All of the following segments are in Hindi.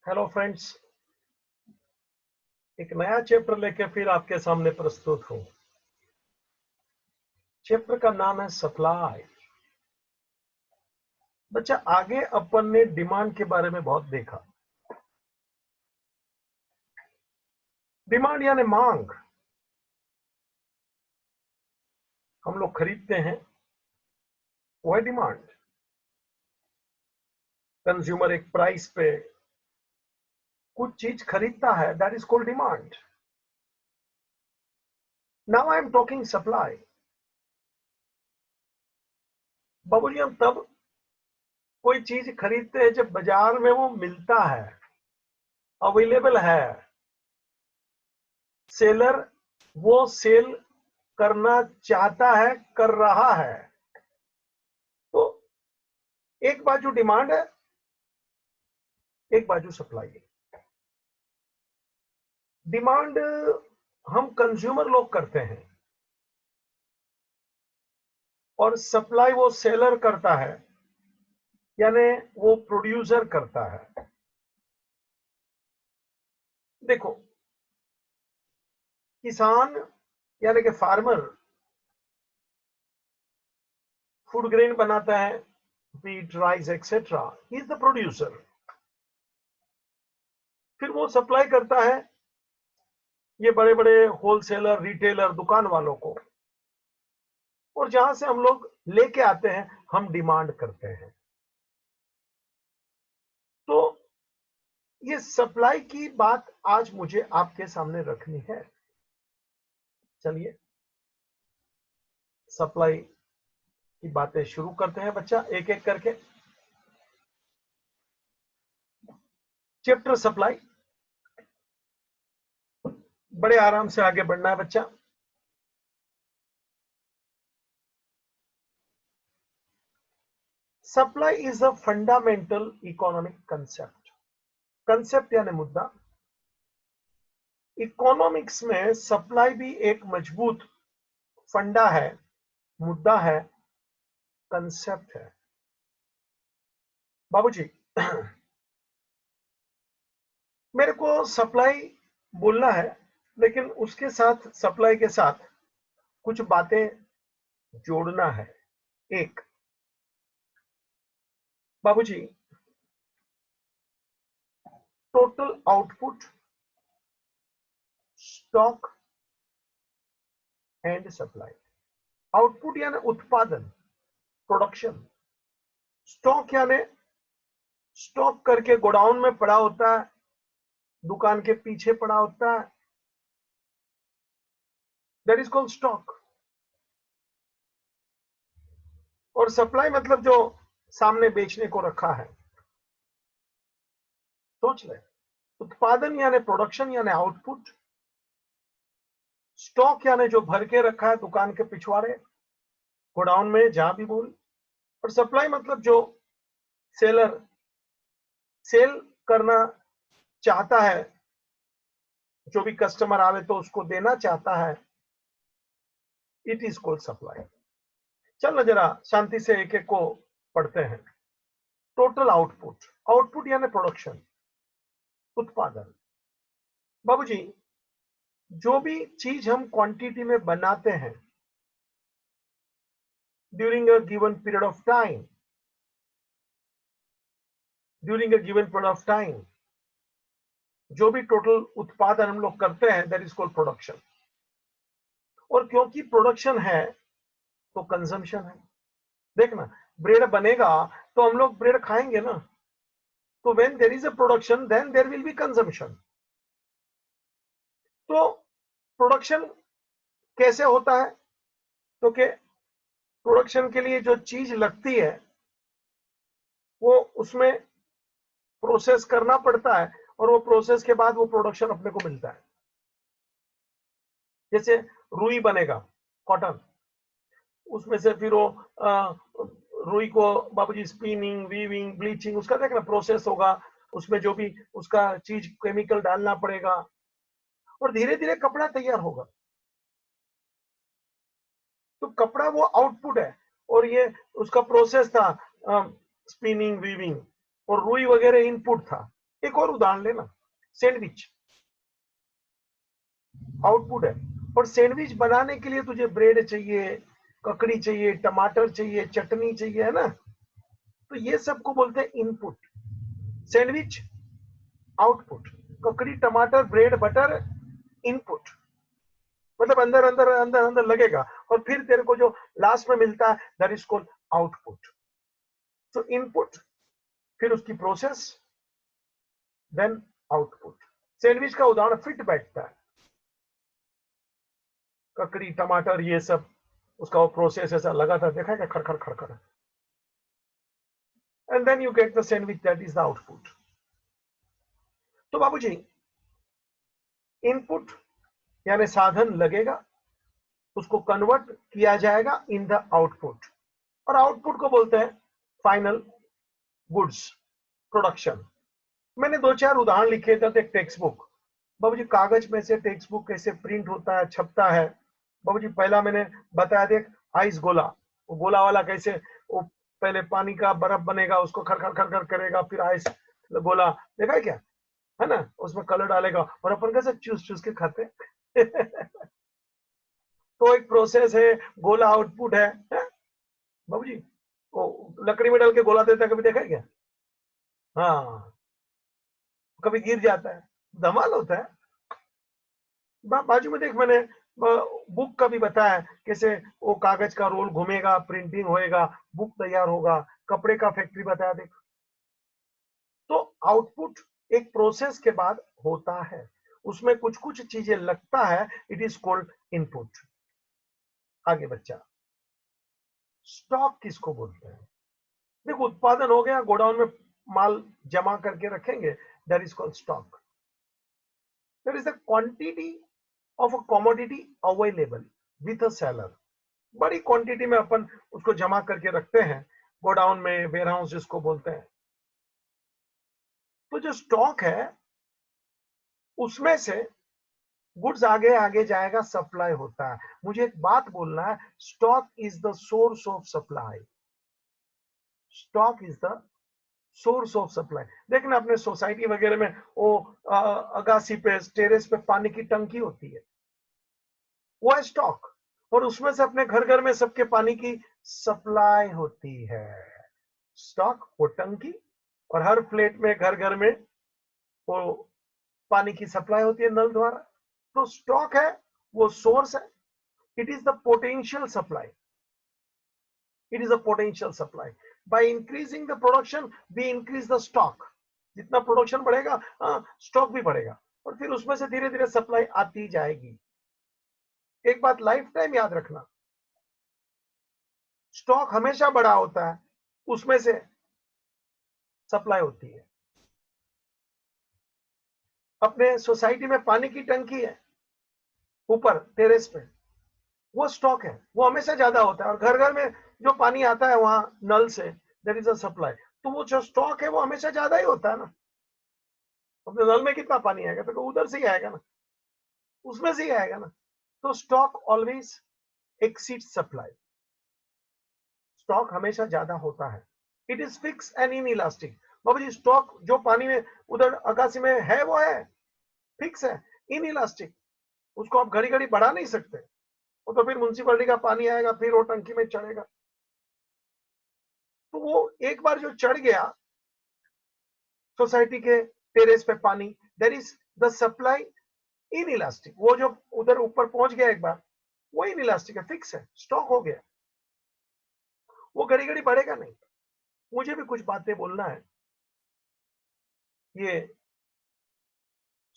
हेलो फ्रेंड्स, एक नया चैप्टर लेके फिर आपके सामने प्रस्तुत हूं। चैप्टर का नाम है सप्लाई। बच्चा, आगे अपन ने डिमांड के बारे में बहुत देखा। डिमांड यानी मांग। हम लोग खरीदते हैं, वो है डिमांड। कंज्यूमर एक प्राइस पे कुछ चीज खरीदता है, that is called demand. Now I am talking supply. बाबूजी, हम तब कोई चीज खरीदते हैं जब बाजार में वो मिलता है, अवेलेबल है। सेलर वो सेल करना चाहता है, कर रहा है। तो एक बाजू डिमांड है, एक बाजू सप्लाई है। डिमांड हम कंज्यूमर लोग करते हैं और सप्लाई वो सेलर करता है, यानी वो प्रोड्यूसर करता है। देखो, किसान यानी कि फार्मर फूड ग्रेन बनाता है, wheat, rice etcetera, he is the producer. फिर वो सप्लाई करता है ये बड़े बड़े होलसेलर, रिटेलर, दुकान वालों को, और जहां से हम लोग लेके आते हैं, हम डिमांड करते हैं। तो ये सप्लाई की बात आज मुझे आपके सामने रखनी है। चलिए सप्लाई की बातें शुरू करते हैं बच्चा, एक एक करके। चैप्टर सप्लाई, बड़े आराम से आगे बढ़ना है बच्चा। Supply is a fundamental economic concept. Concept यानी मुद्दा। इकोनॉमिक्स में सप्लाई भी एक मजबूत फंडा है, मुद्दा है, कंसेप्ट है। बाबूजी, मेरे को सप्लाई बोलना है, लेकिन उसके साथ, सप्लाई के साथ कुछ बातें जोड़ना है। एक, बाबूजी, total output, stock and supply. Output यानी उत्पादन, प्रोडक्शन। स्टॉक यानी स्टॉक करके गोडाउन में पड़ा होता है, दुकान के पीछे पड़ा होता है, दैट इज कॉल्ड स्टॉक। और सप्लाई मतलब जो सामने बेचने को रखा है। सोच ले, उत्पादन यानी प्रोडक्शन यानी आउटपुट, स्टॉक यानी जो भर के रखा है दुकान के पिछवाड़े, गोडाउन में, जहां भी बोल। और सप्लाई मतलब जो सेलर सेल करना चाहता है, जो भी कस्टमर आवे तो उसको देना चाहता है, इट इज कॉल्ड सप्लाई। चल ना जरा शांति से एक एक को पढ़ते हैं। टोटल आउटपुट, आउटपुट यानी प्रोडक्शन, उत्पादन। बाबूजी, जो भी चीज हम क्वांटिटी में बनाते हैं during a given period of time, during a given period of time, जो भी टोटल उत्पादन हम लोग करते हैं, दैट इज कॉल्ड प्रोडक्शन। और क्योंकि प्रोडक्शन है तो कंजम्पशन है। देखना, ब्रेड बनेगा तो हम लोग ब्रेड खाएंगे ना। तो when there is a production, then there will be consumption. तो प्रोडक्शन कैसे होता है? तो कि प्रोडक्शन के लिए जो चीज लगती है वो उसमें प्रोसेस करना पड़ता है, और वो प्रोसेस के बाद वो प्रोडक्शन अपने को मिलता है। जैसे रुई बनेगा, कॉटन, उसमें से फिर वो रुई को बाबूजी स्पिनिंग, वीविंग, ब्लीचिंग, उसका देखना प्रोसेस होगा। उसमें जो भी उसका चीज केमिकल डालना पड़ेगा, और धीरे धीरे कपड़ा तैयार होगा। तो कपड़ा वो आउटपुट है, और ये उसका प्रोसेस था, स्पिनिंग, वीविंग, और रुई वगैरह इनपुट था। एक और उदाहरण लेना, सैंडविच आउटपुट है, और सैंडविच बनाने के लिए तुझे ब्रेड चाहिए, ककड़ी चाहिए, टमाटर चाहिए, चटनी चाहिए, है ना, तो ये सबको बोलते हैं इनपुट। सैंडविच आउटपुट, ककड़ी, टमाटर, ब्रेड, बटर इनपुट, मतलब अंदर अंदर अंदर अंदर लगेगा, और फिर तेरे को जो लास्ट में मिलता है दैट इज कॉल्ड आउटपुट। तो इनपुट, फिर उसकी प्रोसेस, देन आउटपुट। सैंडविच का उदाहरण फिट बैठता है, ककड़ी, टमाटर, ये सब, उसका वो प्रोसेस ऐसा लगा था, देखा क्या, खड़खड़ खड़खड़, and then you get the sandwich, that is the output. तो बाबूजी, इनपुट यानी साधन लगेगा, उसको कन्वर्ट किया जाएगा इन द आउटपुट, और आउटपुट को बोलते हैं फाइनल गुड्स, प्रोडक्शन। मैंने 2-4 उदाहरण लिखे थे, एक टेक्स्ट बुक। बाबूजी, कागज में से टेक्स्ट बुक कैसे प्रिंट होता है, छपता है। बाबूजी, पहला मैंने बताया, देख, आइस गोला, वो गोला वाला कैसे, वो पहले पानी का बर्फ बनेगा, उसको खर खर खर करेगा, फिर आइस गोला, देखा है क्या, है ना, उसमें कलर डालेगा और अपन कैसे चूस चूस के खाते तो एक प्रोसेस है, गोला आउटपुट है? बाबूजी, वो लकड़ी में डाल के गोला देता है, कभी देखा है क्या? हाँ, कभी गिर जाता है, धमाल होता है। बाजू में देख, मैंने बुक का भी बताया कैसे वो कागज का रोल घूमेगा, प्रिंटिंग होएगा, बुक तैयार होगा। कपड़े का फैक्ट्री बताया देख। तो आउटपुट एक प्रोसेस के बाद होता है, उसमें कुछ कुछ चीजें लगता है, इट इज कॉल्ड इनपुट। आगे बच्चा, स्टॉक किसको बोलते हैं? देखो, उत्पादन हो गया, गोडाउन में माल जमा करके रखेंगे, that is called stock. That is the quantity of a commodity available with a seller. बड़ी क्वांटिटी में अपन उसको जमा करके रखते हैं गोडाउन में, वेयर हाउस जिसको बोलते हैं। तो जो स्टॉक है, उसमें से गुड्स आगे आगे जाएगा, सप्लाई होता है। मुझे एक बात बोलना है, stock is the source of supply. Stock is the source of supply. देखना अपने सोसाइटी वगैरह में, वो अगासी पे, टेरेस पे पानी की टंकी होती है, वो है स्टॉक, और उसमें से अपने घर घर में सबके पानी की सप्लाई होती है। स्टॉक वो टंकी, और हर फ्लैट में, घर घर में वो पानी की सप्लाई होती है नल द्वारा। तो स्टॉक है, वो सोर्स है, it is the potential supply. It is a potential supply. By increasing the production we increase the stock. जितना प्रोडक्शन बढ़ेगा, स्टॉक भी बढ़ेगा, और फिर उसमें से धीरे धीरे सप्लाई आती जाएगी। एक बात लाइफ टाइम याद रखना, स्टॉक हमेशा बड़ा होता है, उसमें से सप्लाई होती है। अपने सोसाइटी में पानी की टंकी है ऊपर टेरेस पे, वो स्टॉक है, वो हमेशा ज्यादा होता है, और घर घर में जो पानी आता है वहां नल से, देयर इज अ सप्लाई, तो वो जो स्टॉक है वो हमेशा ज्यादा ही होता है ना। अपने नल में कितना पानी आएगा, तो उधर से ही आएगा ना, उसमें से ही आएगा ना। तो stock always exceed supply. Stock हमेशा ज्यादा होता है, it is fix and inelastic. बाबू जी, स्टॉक जो पानी में उधर अगासी में है, वो है फिक्स है, इन इलास्टिक, उसको आप घड़ी घड़ी बढ़ा नहीं सकते। वो तो फिर म्युनिसिपैलिटी का पानी आएगा, फिर वो टंकी में चढ़ेगा। तो वो एक बार जो चढ़ गया सोसाइटी के टेरेस पे पानी, there is the supply inelastic. वो जो उधर ऊपर पहुंच गया एक बार, वो इन इलास्टिक है, फिक्स है, स्टॉक हो गया, वो घड़ी घड़ी बढ़ेगा नहीं। मुझे भी कुछ बातें बोलना है, ये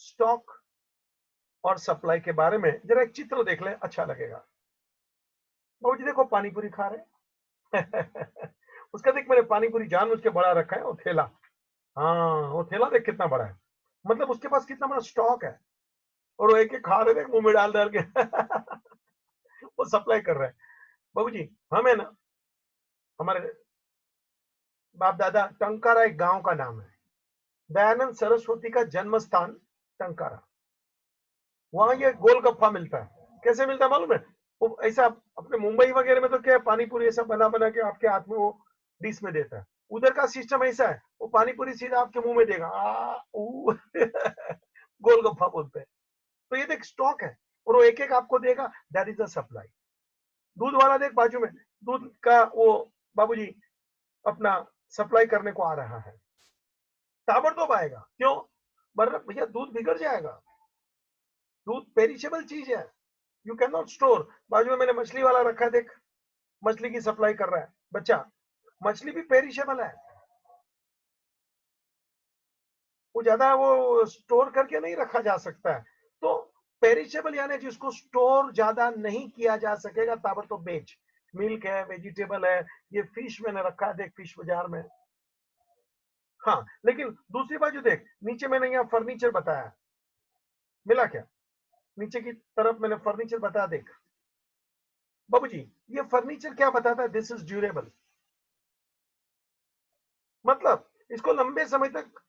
स्टॉक और सप्लाई के बारे में। जरा एक चित्र देख ले, अच्छा लगेगा। बाबू जी देखो, पानी पूरी खा रहे उसका देख, मैंने पानी पूरी जानबूझ के बड़ा रखा है, वो थैला। हाँ, वो थैला देख कितना बड़ा है, मतलब उसके पास कितना बड़ा स्टॉक है, और वो एक एक खा रहे थे, मुंह में डाल डाल के वो सप्लाई कर रहे हैं। बाबू जी, हमें ना, हमारे बाप दादा, टंकारा एक गांव का नाम है, दयानंद सरस्वती का जन्म स्थान टंकारा। वहां ये गोलगप्पा मिलता है। कैसे मिलता है मालूम है? वो ऐसा, अपने मुंबई वगैरह में तो क्या, पानी पूरी ऐसा बना बना के आपके हाथ में वो डिश में देता है। उधर का सिस्टम ऐसा है, वो पानी पूरी सीधा आपके मुंह में देगा, गोलगप्पा बोलते हैं। तो ये देख स्टॉक है, और वो एक एक आपको देगा, दैट इज द सप्लाई। दूध वाला देख बाजू में, दूध का वो बाबूजी अपना सप्लाई करने को आ रहा है, ताबड़तोड़ आएगा। क्यों? वरना भैया दूध बिगड़ जाएगा। दूध पेरिशेबल चीज है, यू कैन नॉट स्टोर। बाजू में मैंने मछली वाला रखा है, देख मछली की सप्लाई कर रहा है बच्चा, मछली भी पेरिशेबल है, वो ज्यादा वो स्टोर करके नहीं रखा जा सकता है। तो पेरिशेबल यानी जिसको स्टोर ज्यादा नहीं किया जा सकेगा, ताबड़तोड़ बेच। मिल्क है, वेजिटेबल है, ये फिश मैंने रखा है, देख फिश बाजार में। हाँ, लेकिन दूसरी बाजू देख, नीचे मैंने यहाँ फर्नीचर बताया, मिला क्या? नीचे की तरफ मैंने फर्नीचर बताया, देख बाबूजी, ये फर्नीचर क्या बताता है? दिस इज ड्यूरेबल, मतलब इसको लंबे समय तक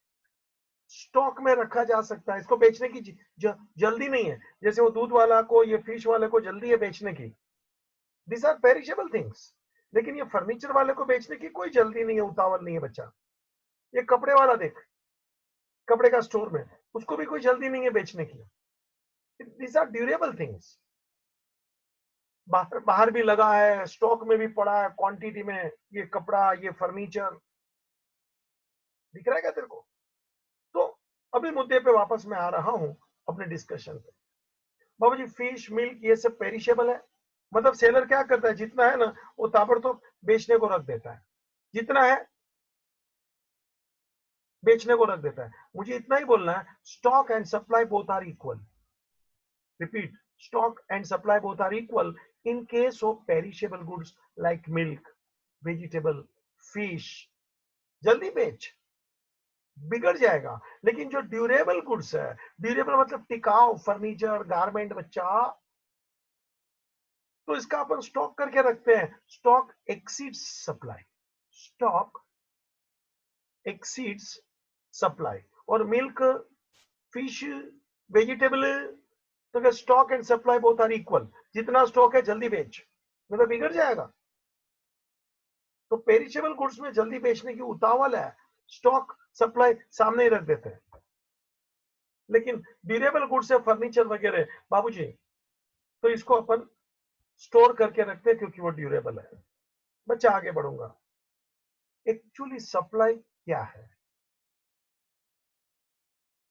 स्टॉक में रखा जा सकता है, इसको बेचने की जल्दी नहीं है। जैसे वो दूध वाला को, ये फिश वाले को जल्दी है बेचने की, दिस आर पेरिशेबल थिंग्स। लेकिन ये फर्नीचर वाले को बेचने की कोई जल्दी नहीं है, उतावल नहीं है बच्चा। ये कपड़े वाला देख, कपड़े का स्टोर में, उसको भी कोई जल्दी नहीं है बेचने की। This are durable things. बाहर बाहर भी लगा है, स्टॉक में भी पड़ा है क्वांटिटी में, ये कपड़ा, ये फर्नीचर, दिख रहा है क्या तेरे को? तो अभी मुद्दे पे वापस मैं आ रहा हूं अपने डिस्कशन पे। बाबूजी फिश, मिल्क, ये सब पेरिशेबल है। मतलब सेलर क्या करता है, जितना है ना वो ताबड़तोड़ बेचने को रख देता है, जितना है बेचने को रख देता है। मुझे इतना ही बोलना है, stock and supply both are equal. Repeat, stock and supply both are equal in case of perishable goods like milk, vegetable, fish। जल्दी बेच, बिगड़ जाएगा। लेकिन जो ड्यूरेबल गुड्स है, ड्यूरेबल मतलब टिकाऊ, फर्नीचर, गारमेंट बच्चा, तो इसका अपन स्टॉक करके रखते हैं। Stock exceeds supply, stock exceeds supply. और मिल्क, फिश, वेजिटेबल, तो stock and supply both are equal. जितना स्टॉक है जल्दी बेच, मतलब बिगड़ जाएगा। तो पेरिशेबल गुड्स में जल्दी बेचने की उतावल है, स्टॉक सप्लाई सामने ही रख देते हैं। लेकिन ड्यूरेबल गुड्स है, फर्नीचर वगैरह बाबूजी, तो इसको अपन स्टोर करके रखते हैं क्योंकि वो ड्यूरेबल है। बच्चा आगे बढ़ूंगा। एक्चुअली सप्लाई क्या है?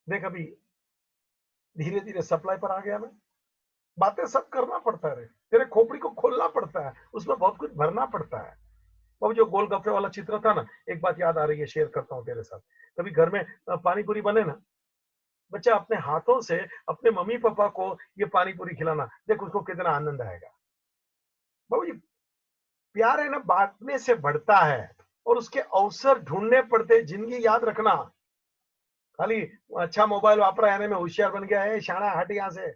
देख अभी धीरे धीरे सप्लाई पर आ गया मैं। बातें सब करना पड़ता है रे, तेरे खोपड़ी को खोलना पड़ता है, उसमें बहुत कुछ भरना पड़ता है। वो जो गोलगप्पे वाला चित्र था ना, एक बात याद आ रही है, शेयर करता हूँ तेरे साथ। कभी घर में पानी पूरी बने ना, बच्चा अपने हाथों से अपने मम्मी पापा को ये पानी पूरी खिलाना, देख उसको कितना आनंद आएगा। बाबू जी, प्यार है ना बांटने से बढ़ता है, और उसके अवसर ढूंढने पड़ते। जिंदगी याद रखना, खाली अच्छा मोबाइल वापरा यानी में होशियार बन गया है, शाना हट यहां से।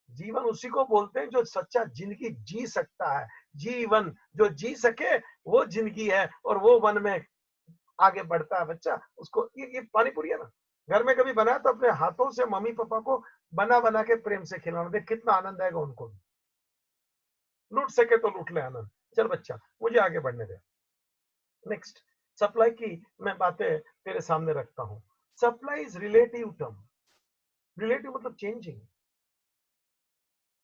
जीवन उसी को बोलते हैं जो सच्चा जिंदगी जी सकता है। जीवन जो जी सके वो जिंदगी है, और वो वन में आगे बढ़ता है बच्चा। उसको ये पानी पूरी है ना, घर में कभी बनाया तो अपने हाथों से मम्मी पापा को बना बना के प्रेम से खिलाना, देख कितना आनंद आएगा उनको। लूट सके तो लूट ले आनंद। चल बच्चा, मुझे आगे बढ़ने दे। नेक्स्ट, सप्लाई की मैं बातें तेरे सामने रखता हूं। Supply is relative term. Relative मतलब चेंजिंग,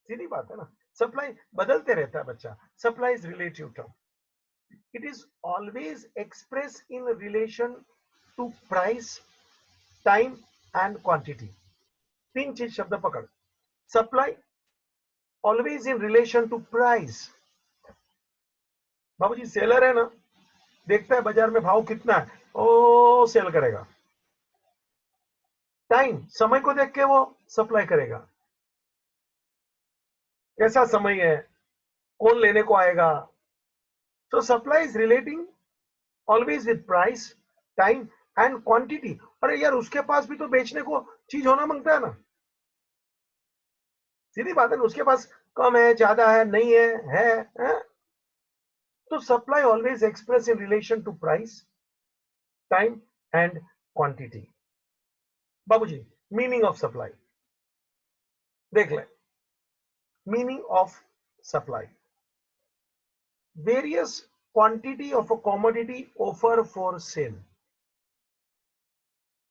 सीधी बात है ना। सप्लाई बदलते रहता है बच्चा। Supply is relative term, it is always express in relation to price, time and quantity. तीन चीज शब्द पकड़। Supply always in relation to price. बाबूजी सेलर है ना, देखता है बाजार में भाव कितना है, ओ सेल करेगा। टाइम, समय को देख के वो सप्लाई करेगा। कैसा समय है, कौन लेने को आएगा। तो supply is relating always with price, time and quantity. अरे यार, उसके पास भी तो बेचने को चीज होना मांगता है ना, सीधी बात है ना। उसके पास कम है, ज्यादा है, नहीं है? तो supply always express in relation to price, time and quantity. बाबूजी, मीनिंग ऑफ सप्लाई देख ले। Meaning of supply, various quantity of a commodity offer for sale,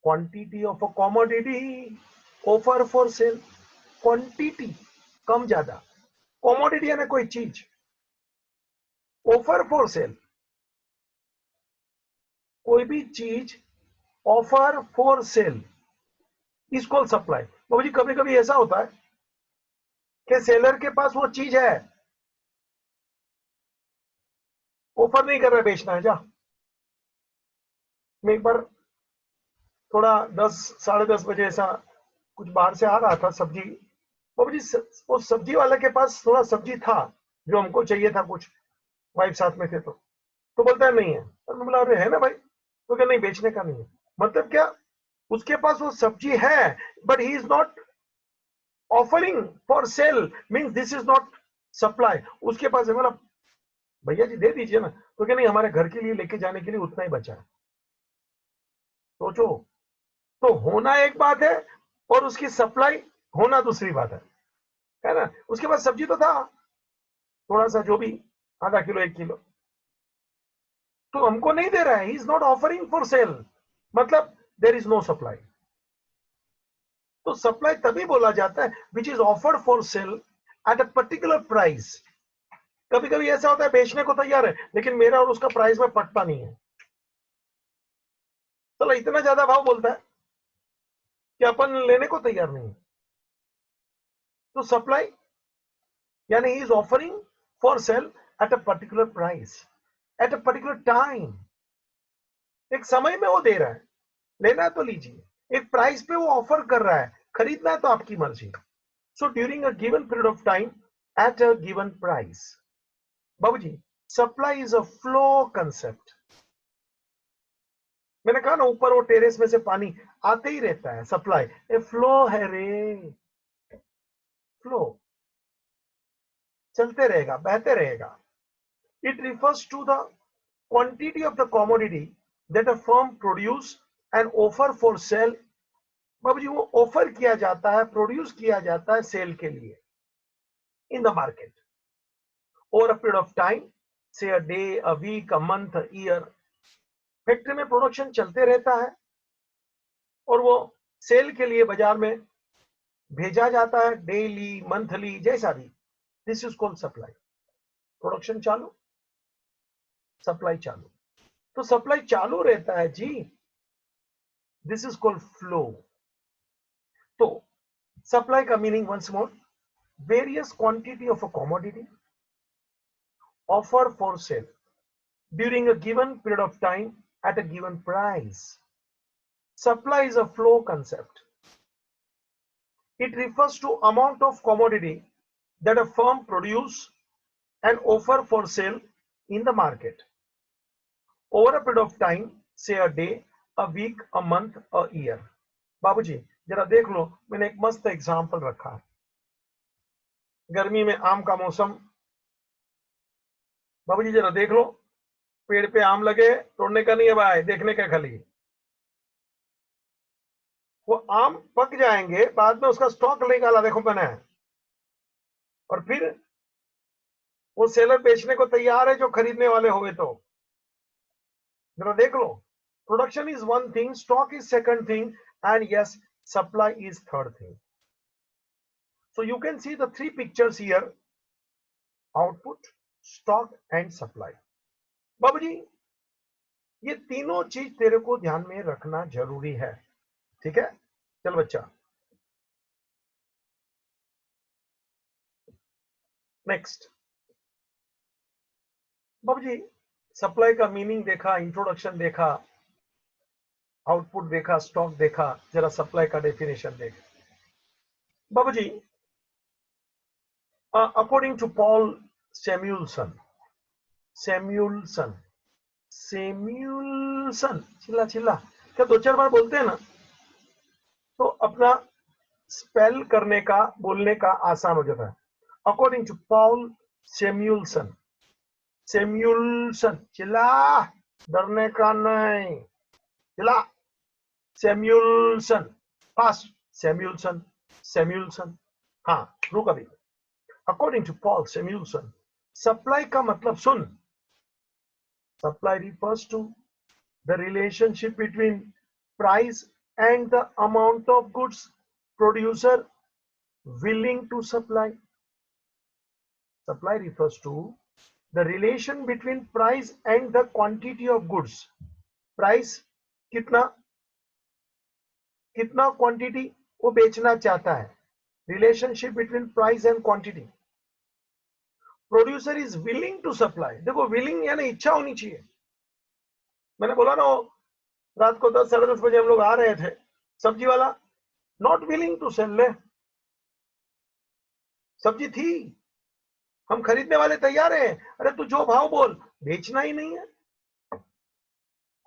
quantity of a commodity offer for sale, quantity कम ज्यादा, कॉमोडिटी यानी कोई चीज, ऑफर फॉर सेल कोई भी चीज offer for sale is called supply. बाबू जी कभी कभी ऐसा होता है कि सेलर के पास वो चीज है, ऑफर नहीं कर रहा बेचना है, जा मैं एक बार थोड़ा 10 साढ़े 10 बजे ऐसा कुछ बाहर से आ रहा था सब्जी, बाबू जी वो सब्जी वाले के पास थोड़ा सब्जी था जो हमको चाहिए था, कुछ वाइफ साथ में थे तो बोलता है नहीं है, और मैं बोला अरे है ना भाई, तो क्या नहीं बेचने का नहीं है, मतलब क्या उसके पास वो सब्जी है but he is not offering for sale, means this is not supply, उसके पास है, मतलब भैया जी दे दीजिए ना, तो क्या नहीं हमारे घर के लिए लेके जाने के लिए उतना ही बचा है। सोचो, तो होना एक बात है और उसकी सप्लाई होना दूसरी बात है ना। उसके पास सब्जी तो था थोड़ा सा जो भी, आधा किलो 1 किलो, तो हमको नहीं दे रहा है, ही is not offering for sale, मतलब देर इज नो सप्लाई। तो सप्लाई तभी बोला जाता है which is offered for sale at a particular price. कभी कभी ऐसा होता है बेचने को तैयार है लेकिन मेरा और उसका प्राइस में पटता नहीं है, चलो इतना ज्यादा भाव बोलता है कि अपन लेने को तैयार नहीं है। तो सप्लाई यानी he is offering for sale at a particular price at a particular time, एक समय में वो दे रहा है, लेना है तो लीजिए, एक प्राइस पे वो ऑफर कर रहा है, खरीदना है तो आपकी मर्जी। So during a given period of time at a given price. बाबूजी supply is a flow concept, मैंने कहा ना ऊपर वो टेरेस में से पानी आते ही रहता है, सप्लाई ए फ्लो है रे, फ्लो चलते रहेगा, बहते रहेगा। It refers to the quantity of the commodity that a firm produce and offer for sale. बाबूजी वो ऑफर किया जाता है, प्रोड्यूस किया जाता है सेल के लिए in the market over a period of time, say a day, a week, a month, a year. Factory में प्रोडक्शन चलते रहता है और वो सेल के लिए बाजार में भेजा जाता है, डेली मंथली जैसा भी। This is called supply. Production चालू, सप्लाई चालू, तो सप्लाई चालू रहता है जी, दिस इज कॉल्ड फ्लो। तो सप्लाई का meaning once more, various quantity of a commodity offer for sale during a given period of time at a given price. Supply is a flow concept. It refers to amount of commodity that a firm produce and offer for sale in the market over a period of time, say a day, a week, a month, a year. बाबूजी जरा देख लो, मैंने एक मस्त एग्जांपल रखा है, गर्मी में आम का मौसम। बाबूजी जरा देख लो, पेड़ पे आम लगे, तोड़ने का नहीं है भाई, देखने का खाली। वो आम पक जाएंगे, बाद में उसका स्टॉक निकाला देखो मैंने, और फिर वो सेलर बेचने को तैयार है जो खरीदने वाले होंगे, तो जरा देख लो, production is one thing, stock is second thing, and yes supply is third thing. So you can see the 3 pictures here, output, stock and supply. बाबूजी ये तीनों चीज तेरे को ध्यान में रखना जरूरी है, ठीक है। चल बच्चा नेक्स्ट। बाबूजी सप्लाई का मीनिंग देखा, इंट्रोडक्शन देखा, आउटपुट देखा, स्टॉक देखा, जरा सप्लाई का डेफिनेशन देख। बाबूजी according to Paul Samuelson, Samuelson, Samuelson, चिल्ला चिल्ला, क्या 2-4 बार बोलते हैं ना तो अपना स्पेल करने का, बोलने का आसान हो जाता है। According to Paul Samuelson, Samuelson, चिल्ला, डरने का नहीं, चिल्ला, सैमुअल्सन, फास्ट, सैमुअल्सन, सैमुअल्सन, हाँ रुक अभी। According to Paul Samuelson, supply का मतलब सुन, Supply refers to the relationship between price and the amount of goods producer willing to supply. Supply refers to the relation between price and the quantity of goods. Price कितना क्वांटिटी वो बेचना चाहता है. Relationship between price and quantity. Producer is willing to supply. देखो willing यानी इच्छा होनी चाहिए. मैंने बोला ना रात को 10 साढ़े 10 बजे हम लोग आ रहे थे, सब्जी वाला नॉट विलिंग टू सेल. ले सब्जी थी, हम खरीदने वाले तैयार हैं. अरे तू जो भाव बोल, बेचना ही नहीं है.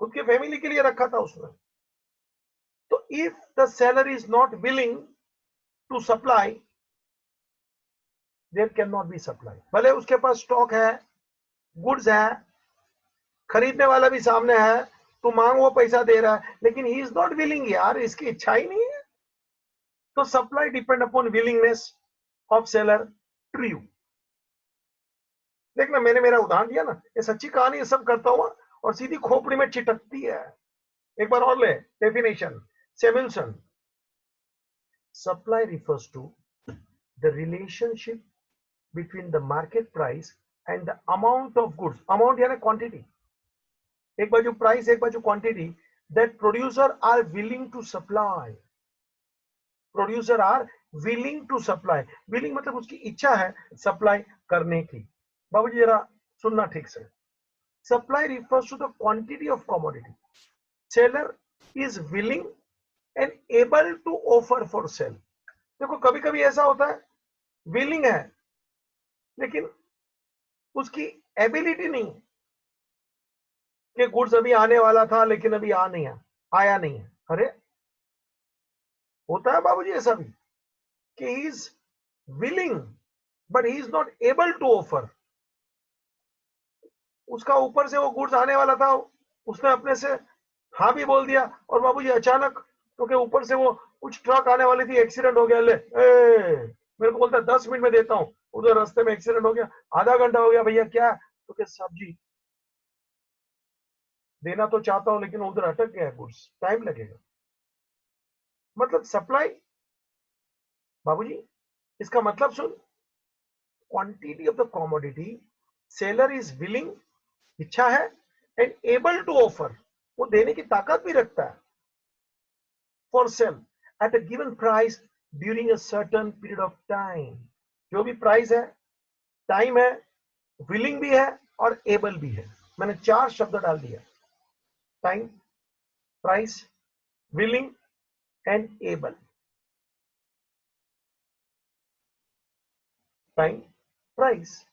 खुद के फैमिली के लिए रखा था उसने. तो if the seller is not willing to supply, there can not be supply. भले उसके पास स्टॉक है, गुड्स है, खरीदने वाला भी सामने है, तो मांग वो पैसा दे रहा है, लेकिन ही इज नॉट विलिंग. यार इसकी इच्छा ही नहीं है. तो supply depend upon willingness of seller to you. देखना मैंने मेरा उदाहरण दिया ना, ये सच्ची कहानी, ये सब करता हुआ और सीधी खोपड़ी में चिटकती है. एक बार और ले definition. Samuelson. Supply refers to the relationship between the market price and the amount of goods. Amount यानी क्वांटिटी, एक बाजू प्राइस एक बाजू quantity, that producer are willing to supply. Producer are willing to supply. Willing मतलब उसकी इच्छा है सप्लाई करने की. बाबूजी जरा सुनना ठीक से. Supply refers to the quantity of commodity. Seller is willing and able to offer for sale. देखो कभी कभी ऐसा होता है विलिंग है लेकिन उसकी एबिलिटी नहीं, कि गुड्स अभी आने वाला था लेकिन अभी आया नहीं है. अरे होता है बाबूजी ऐसा भी कि he is willing but he is not able to offer. उसका ऊपर से वो गुड्स आने वाला था, उसने अपने से हाँ भी बोल दिया, और बाबूजी अचानक क्योंकि ऊपर से वो कुछ ट्रक आने वाली थी, एक्सीडेंट हो गया. ले मेरे को बोलता है 10 मिनट में देता हूँ, उधर रास्ते में एक्सीडेंट हो गया, आधा घंटा हो गया. भैया क्या? तो क्या सब्जी देना तो चाहता हूं लेकिन उधर अटक गया है गुड्स, टाइम लगेगा. मतलब सप्लाई बाबूजी, इसका मतलब सुन, quantity of the commodity, seller is willing, इच्छा है, एंड एबल टू ऑफर, वो देने की ताकत भी रखता है, for sale eight a given price during a certain period of time. जो भी प्राइस है, टाइम है, विलिंग भी है और एबल भी है. मैंने 4 शब्द डाल दिया. Time, price, willing and able. Time, price,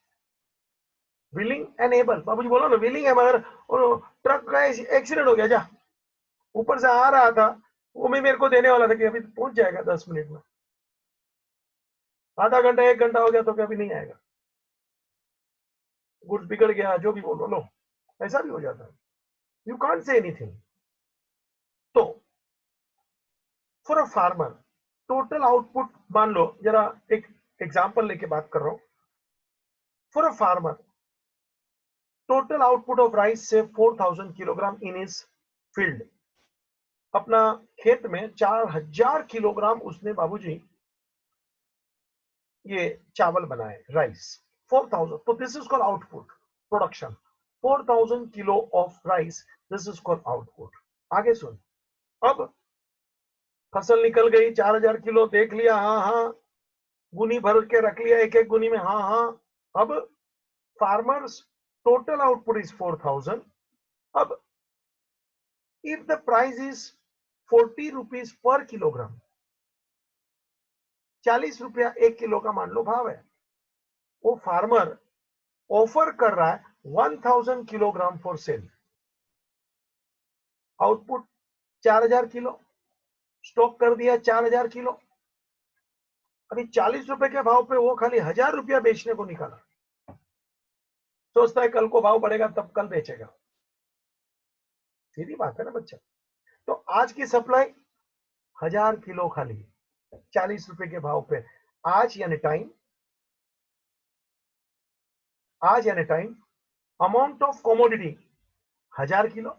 willing and able. बाबूजी बोलो ना, विलिंग है मगर ट्रक का एक्सीडेंट हो गया, जा ऊपर से आ रहा था, वो भी मेरे को देने वाला था कि अभी पहुंच जाएगा 10 मिनट में, आधा घंटा 1 घंटा हो गया तो कभी नहीं आएगा, गुड्स बिगड़ गया, जो भी बोलो. लो ऐसा भी हो जाता है. You can't say anything. तो for a farmer total output, मान लो जरा एक एग्जांपल लेके बात कर रहा हूं. For a farmer total output of rice से 4000 किलोग्राम इन हिज फील्ड. अपना खेत में 4000 किलोग्राम उसने बाबूजी ये चावल बनाए, राइस 4000. तो this is called output, production. 4000 kilo of rice, this is called output. आगे सुन. अब फसल निकल गई, 4000 किलो देख लिया, हाँ, गुनी भर के रख लिया, एक एक गुनी में, हाँ. अब फार्मर्स टोटल आउटपुट इज 4000. अब if the price is 40 rupees per kilogram, 40 रुपया 1 किलो का मान लो भाव है, वो फार्मर ऑफर कर रहा है 1000 kilogram for sale. Output 4000 kilo, stock कर दिया 4000 किलो. अभी 40 रुपए के भाव पे वो खाली 1000 रुपया बेचने को निकाला, सोचता है कल को भाव बढ़ेगा तब कल बेचेगा. सीधी बात है ना बच्चा. तो आज की सप्लाई 1000 किलो खाली 40 रुपए के भाव पे. आज यानी time, amount of commodity 1000 kilo,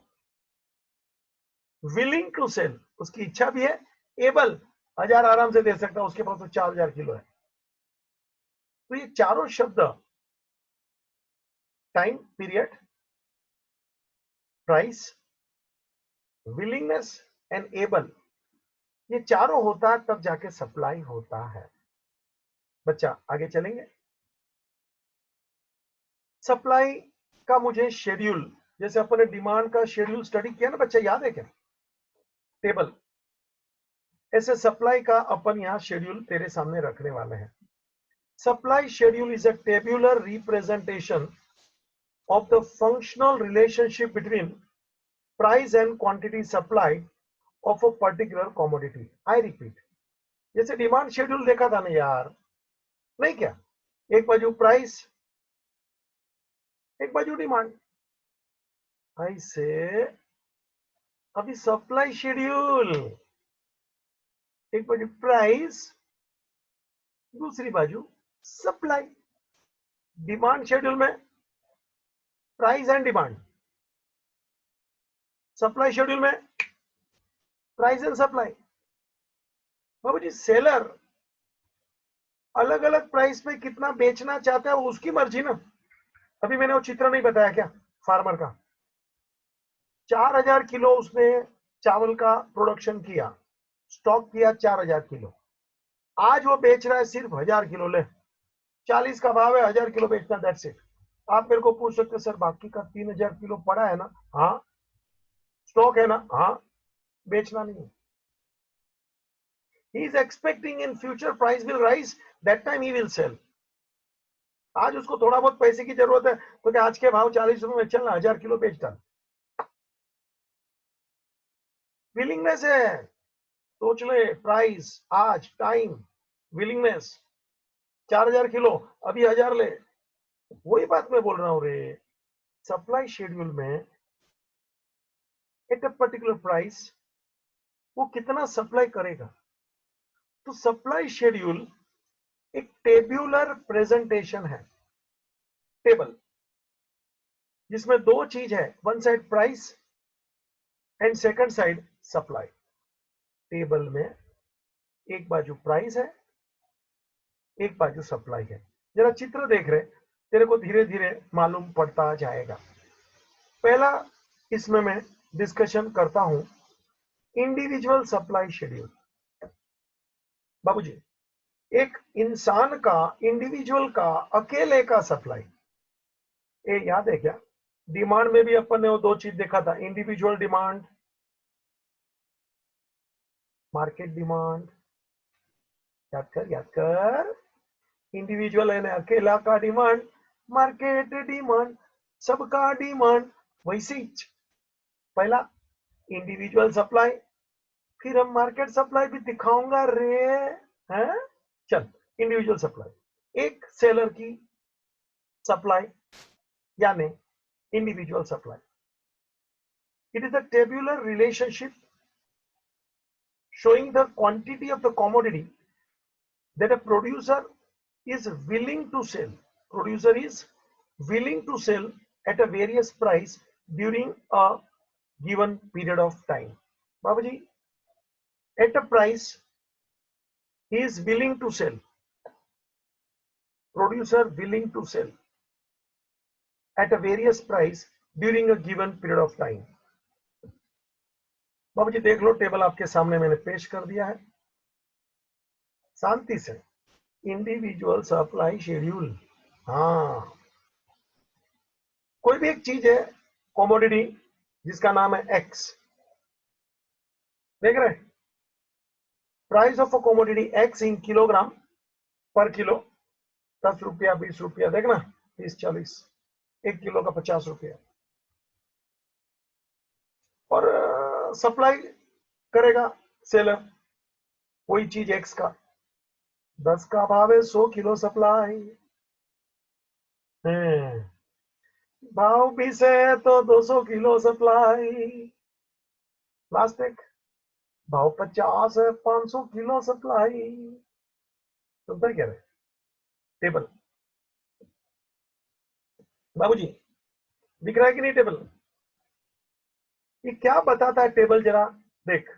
willing to sell, उसकी इच्छा भी है, एबल 1000 आराम से दे सकता है, उसके पास तो 4000 किलो है। तो ये चारों शब्द, time period, price, willingness and able, ये चारों होता है तब जाके सप्लाई होता है। बच्चा आगे चलेंगे। सप्लाई का मुझे शेड्यूल, जैसे अपने डिमांड का शेड्यूल स्टडी किया ना बच्चा, याद है क्या? टेबल, ऐसे सप्लाई का अपन यहां शेड्यूल तेरे सामने रखने वाले हैं। Supply schedule is a tabular representation of the functional relationship between price and quantity supplied of a particular commodity. I repeat, जैसे डिमांड शेड्यूल देखा था ना यार, नहीं क्या? एक बाजू प्राइस, एक बाजू डिमांड, ऐसे अभी सप्लाई शेड्यूल, एक बाजू प्राइस, दूसरी बाजू सप्लाई। डिमांड शेड्यूल में price and demand, supply schedule में प्राइस एंड सप्लाई। बाबू जी सेलर अलग अलग प्राइस पे कितना बेचना चाहता है उसकी मर्जी ना। अभी मैंने वो चित्र नहीं बताया क्या फार्मर का? 4000 किलो उसने चावल का प्रोडक्शन किया, स्टॉक किया 4000 किलो, आज वो बेच रहा है सिर्फ 1000 किलो। ले 40 का भाव है, 1000 किलो बेचना, दैट्स इट। आप मेरे को पूछ सकते सर बाकी का 3000 किलो पड़ा है ना? हाँ। स्टॉक है ना? हाँ। बेचना नहीं है। He is expecting in future price will rise, that time he will sell. आज उसको थोड़ा बहुत पैसे की जरूरत है तो क्या आज के भाव 40 रुपए में चलना, 1000 किलो बेच डाल। विलिंगनेस है, सोच ले, प्राइस आज, टाइम, विलिंगनेस, 4000 किलो, अभी 1000 ले। वही बात मैं बोल रहा हूं रे, सप्लाई शेड्यूल में एट अ पर्टिकुलर प्राइस वो कितना सप्लाई करेगा। तो सप्लाई शेड्यूल एक टेब्यूलर प्रेजेंटेशन है, टेबल, जिसमें दो चीज है, one side price and second side supply. Table में एक बाजू प्राइस है, एक बाजू सप्लाई है। जरा चित्र देख रहे, तेरे को धीरे धीरे मालूम पड़ता जाएगा। पहला इसमें मैं डिस्कशन करता हूं इंडिविजुअल सप्लाई शेड्यूल। बाबूजी, एक इंसान का, इंडिविजुअल का, अकेले का सप्लाई, ये याद है क्या? डिमांड में भी अपन ने वो दो चीज देखा था, इंडिविजुअल डिमांड, मार्केट डिमांड। याद कर, याद कर। इंडिविजुअल है ना, अकेला का डिमांड, मार्केट डिमांड, सबका डिमांड। वैसे ही पहला इंडिविजुअल सप्लाई, फिर हम मार्केट सप्लाई भी दिखाऊंगा रे, हैं? चल, इंडिविजुअल सप्लाई, एक सेलर की सप्लाई यानी individual supply. It is a tabular relationship showing the quantity of the commodity that a producer is willing to sell. Producer is willing to sell at a various price during a given period of time. Babaji, at a price he is willing to sell. Producer willing to sell at a various price during a given period of time. बाबूजी देख लो, टेबल आपके सामने मैंने पेश कर दिया है, शांति से। इंडिविजुअल सप्लाई शेड्यूल, हाँ, कोई भी एक चीज है, कॉमोडिटी, जिसका नाम है एक्स, देख रहे? Price of a commodity x in kilogram पर किलो, 10 रुपया, 20 रुपया, देखना, 30, 40, 1 किलो का 50 रुपया। और सप्लाई करेगा सेलर कोई चीज एक्स का, 10 का भाव है, 100 किलो सप्लाई है, भाव 20 है तो 200 किलो सप्लाई। लास्ट एक भाव 50 है, 500 किलो सप्लाई। सुनता क्या रहे? टेबल बाबूजी दिख रहा है कि नहीं टेबल? ये क्या बताता है टेबल, जरा देख।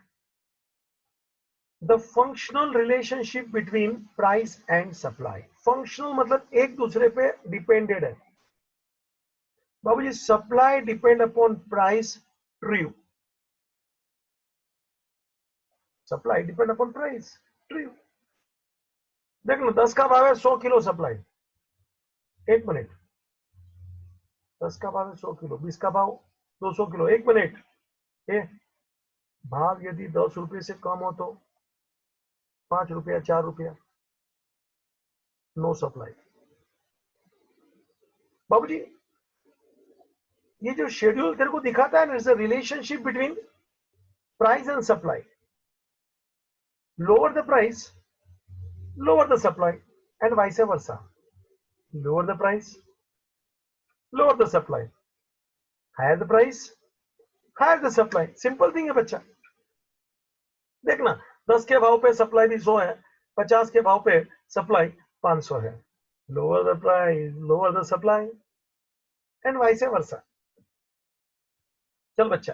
The functional relationship between price and supply. Functional मतलब एक दूसरे पे डिपेंडेड है। बाबूजी supply depend upon price, true. Supply depend upon price, true. देख लो 10 का भाव है 100 किलो सप्लाई, 1 मिनट। 10 का भाव है 100 किलो, 20 का भाव 200 किलो, 1 मिनट। ये भाव यदि 10 रुपये से कम हो तो 5 रुपया, 4 रुपया, नो सप्लाई। बाबूजी ये जो शेड्यूल तेरे को दिखाता है ना, relationship between price and supply. Lower the price, lower the supply, and vice versa. Lower the price, lower the supply. Higher the price, higher the supply. Simple thing है बच्चा। देखना 10 के भाव पे सप्लाई भी 100 है, 50 के भाव पे सप्लाई 500 है। Lower the price, lower the supply, and vice वर्सा। चल बच्चा,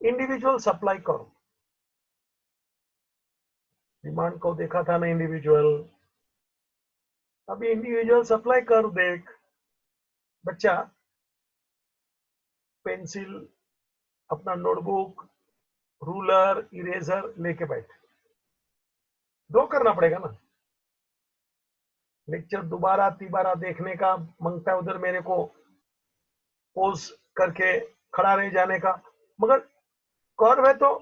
इंडिविजुअल सप्लाई करो। डिमांड को देखा था ना इंडिविजुअल, अभी इंडिविजुअल सप्लाई कर देख बच्चा। पेंसिल, अपना नोटबुक, रूलर, इरेजर लेके बैठ, ड्रॉ करना पड़ेगा ना। लेक्चर दोबारा तिबारा देखने का मांगता है उधर मेरे को, पोज करके खड़ा रह जाने का, मगर कर्व है तो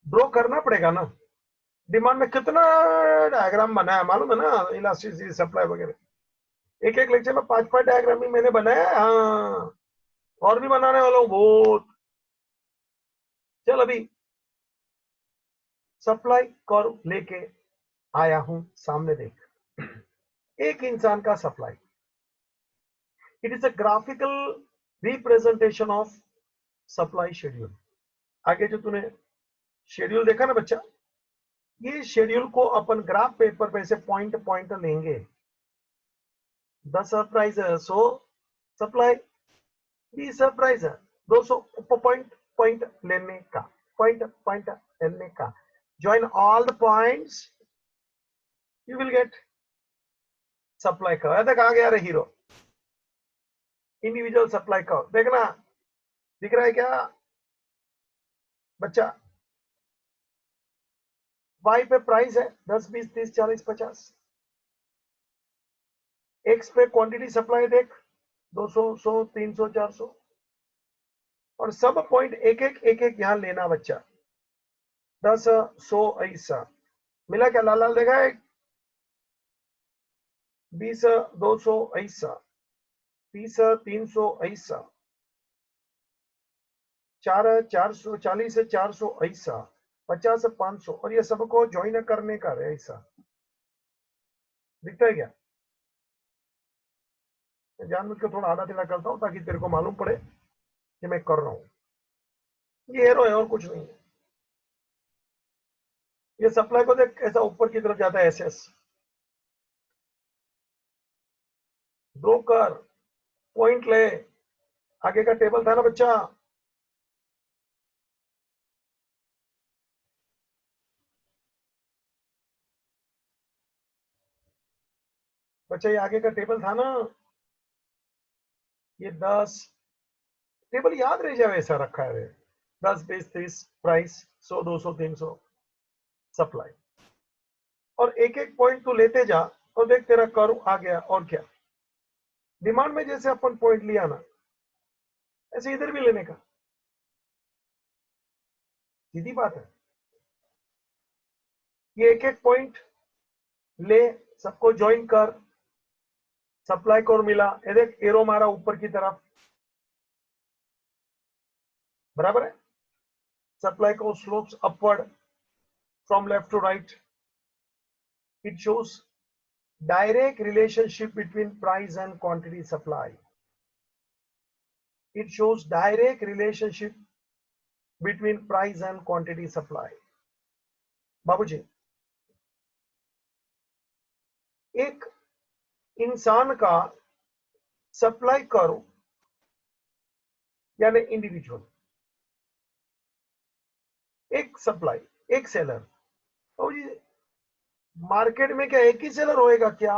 ड्रॉ करना पड़ेगा ना। डिमांड में कितना डायग्राम बना है मालूम है ना, इलास्टिसिटी, सप्लाई वगैरह। एक एक लेक्चर में 5-5 डायग्राम ही मैंने बनाया है। हाँ, और भी बनाने वाला हूँ बहुत। चल अभी सप्लाई कर्व लेके आया हूं, सामने देख। एक इंसान का supply, it is a graphical representation of supply schedule. आगे जो तूने शेड्यूल देखा ना बच्चा, ये शेड्यूल को अपन ग्राफ पेपर पे से पॉइंट पॉइंट लेंगे। 10 प्राइस है 100 सप्लाई, 20 प्राइस है 200, पॉइंट पॉइंट लेने का, पॉइंट पॉइंट लेने का। Join all the points, you will get supply curve. देख आ गया रे हीरो, इंडिविजुअल सप्लाई कर्व। देखना दिख रहा है क्या बच्चा? वाई पे प्राइस है 10, 20, 30, 40, 50। एक्स पे क्वांटिटी सप्लाई देख 200, 100, 300, 400, और सब पॉइंट एक एक यहां लेना बच्चा। 10, 100 ऐसा मिला क्या? लाल लाल देखा है? 20, 200 ऐसा, 30, 300 ऐसा, 400, 40, 400 ऐसा, 50, 500, और ये सबको ज्वाइन करने का है ऐसा। दिखता है क्या? जानबूझ के थोड़ा आधा टेढ़ा करता हूं ताकि तेरे को मालूम पड़े कि मैं कर रहा हूं। ये एरो है और कुछ नहीं है। ये सप्लाई को देख ऐसा ऊपर की तरफ जाता है, एसएस ब्रोकर, पॉइंट ले। आगे का टेबल था ना बच्चा, बच्चा ये आगे का टेबल था ना, ये 10 टेबल याद रह जाए ऐसा रखा है। 10, 20, 30 प्राइस, 100, 200, 300 सप्लाई, और एक एक पॉइंट तू लेते जा और देख तेरा कर्व आ गया। और क्या, डिमांड में जैसे अपन पॉइंट लिया ना, ऐसे इधर भी लेने का। सीधी बात है। ये एक एक पॉइंट ले, सबको ज्वाइन कर, सप्लाई कर्व मिला। ये देख एरो मारा ऊपर की तरफ, बराबर है। Supply curve slopes upward from left to right. It shows direct relationship between price and quantity supply. It shows direct relationship between price and quantity supply. बाबूजी एक इंसान का सप्लाई कर्व यानी इंडिविजुअल, एक सप्लाई, एक सेलर। तो जी मार्केट में क्या एक ही सेलर होएगा क्या?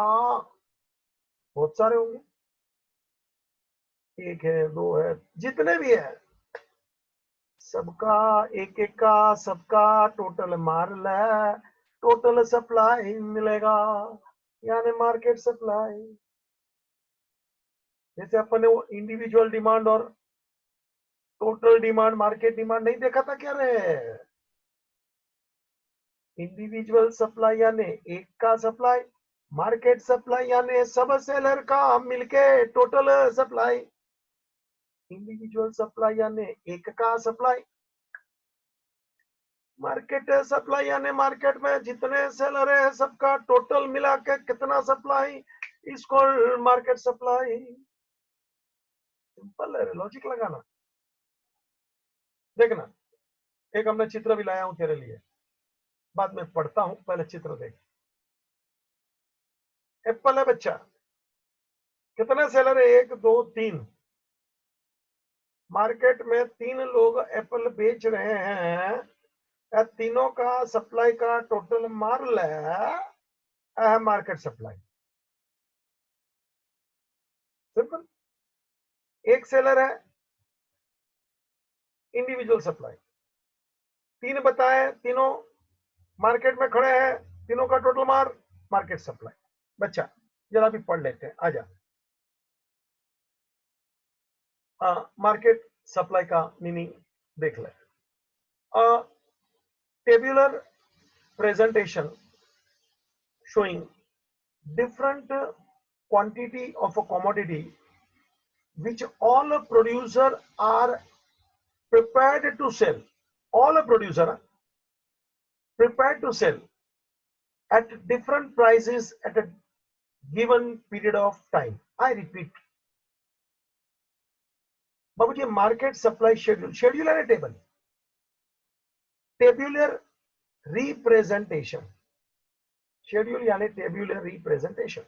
बहुत सारे होंगे, एक है, दो है, जितने भी है सबका एक एक का सबका टोटल मार ले, टोटल सप्लाई मिलेगा, यानी मार्केट सप्लाई। जैसे अपन ने वो इंडिविजुअल डिमांड और टोटल डिमांड, मार्केट डिमांड नहीं देखा था क्या रे? इंडिविजुअल सप्लाई यानी एक का सप्लाई, मार्केट सप्लाई यानी सब सेलर का मिलके टोटल सप्लाई। इंडिविजुअल सप्लाई यानी एक का सप्लाई, मार्केट सप्लाई यानी मार्केट में जितने सेलर है सबका टोटल मिला के कितना सप्लाई, इसको मार्केट सप्लाई। सिंपल है, लॉजिक लगाना। देखना, एक हमने चित्र भी लाया हूं तेरे लिए, बाद में पढ़ता हूं, पहले चित्र देख। एप्पल है बच्चा, कितने सेलर है? एक, दो, तीन। मार्केट में तीन लोग एप्पल बेच रहे हैं, या तीनों का सप्लाई का टोटल मार ले, मार्केट सप्लाई। सिंपल। एक सेलर है, इंडिविजुअल सप्लाई। तीन बताए, तीनों मार्केट में खड़े हैं, तीनों का टोटल मार, मार्केट सप्लाई। बच्चा जरा भी पढ़ लेते हैं, आजा। मार्केट सप्लाई का मीनिंग देख ले। Tabular presentation showing different quantity of a commodity which all producer are prepared to sell. All producer prepared to sell at different prices at a given period of time. I repeat. बाबूजी मार्केट सप्लाई शेड्यूल, शेड्यूल है टेबल, टेब्यूलर रिप्रेजेंटेशन, शेड्यूल यानी tabular representation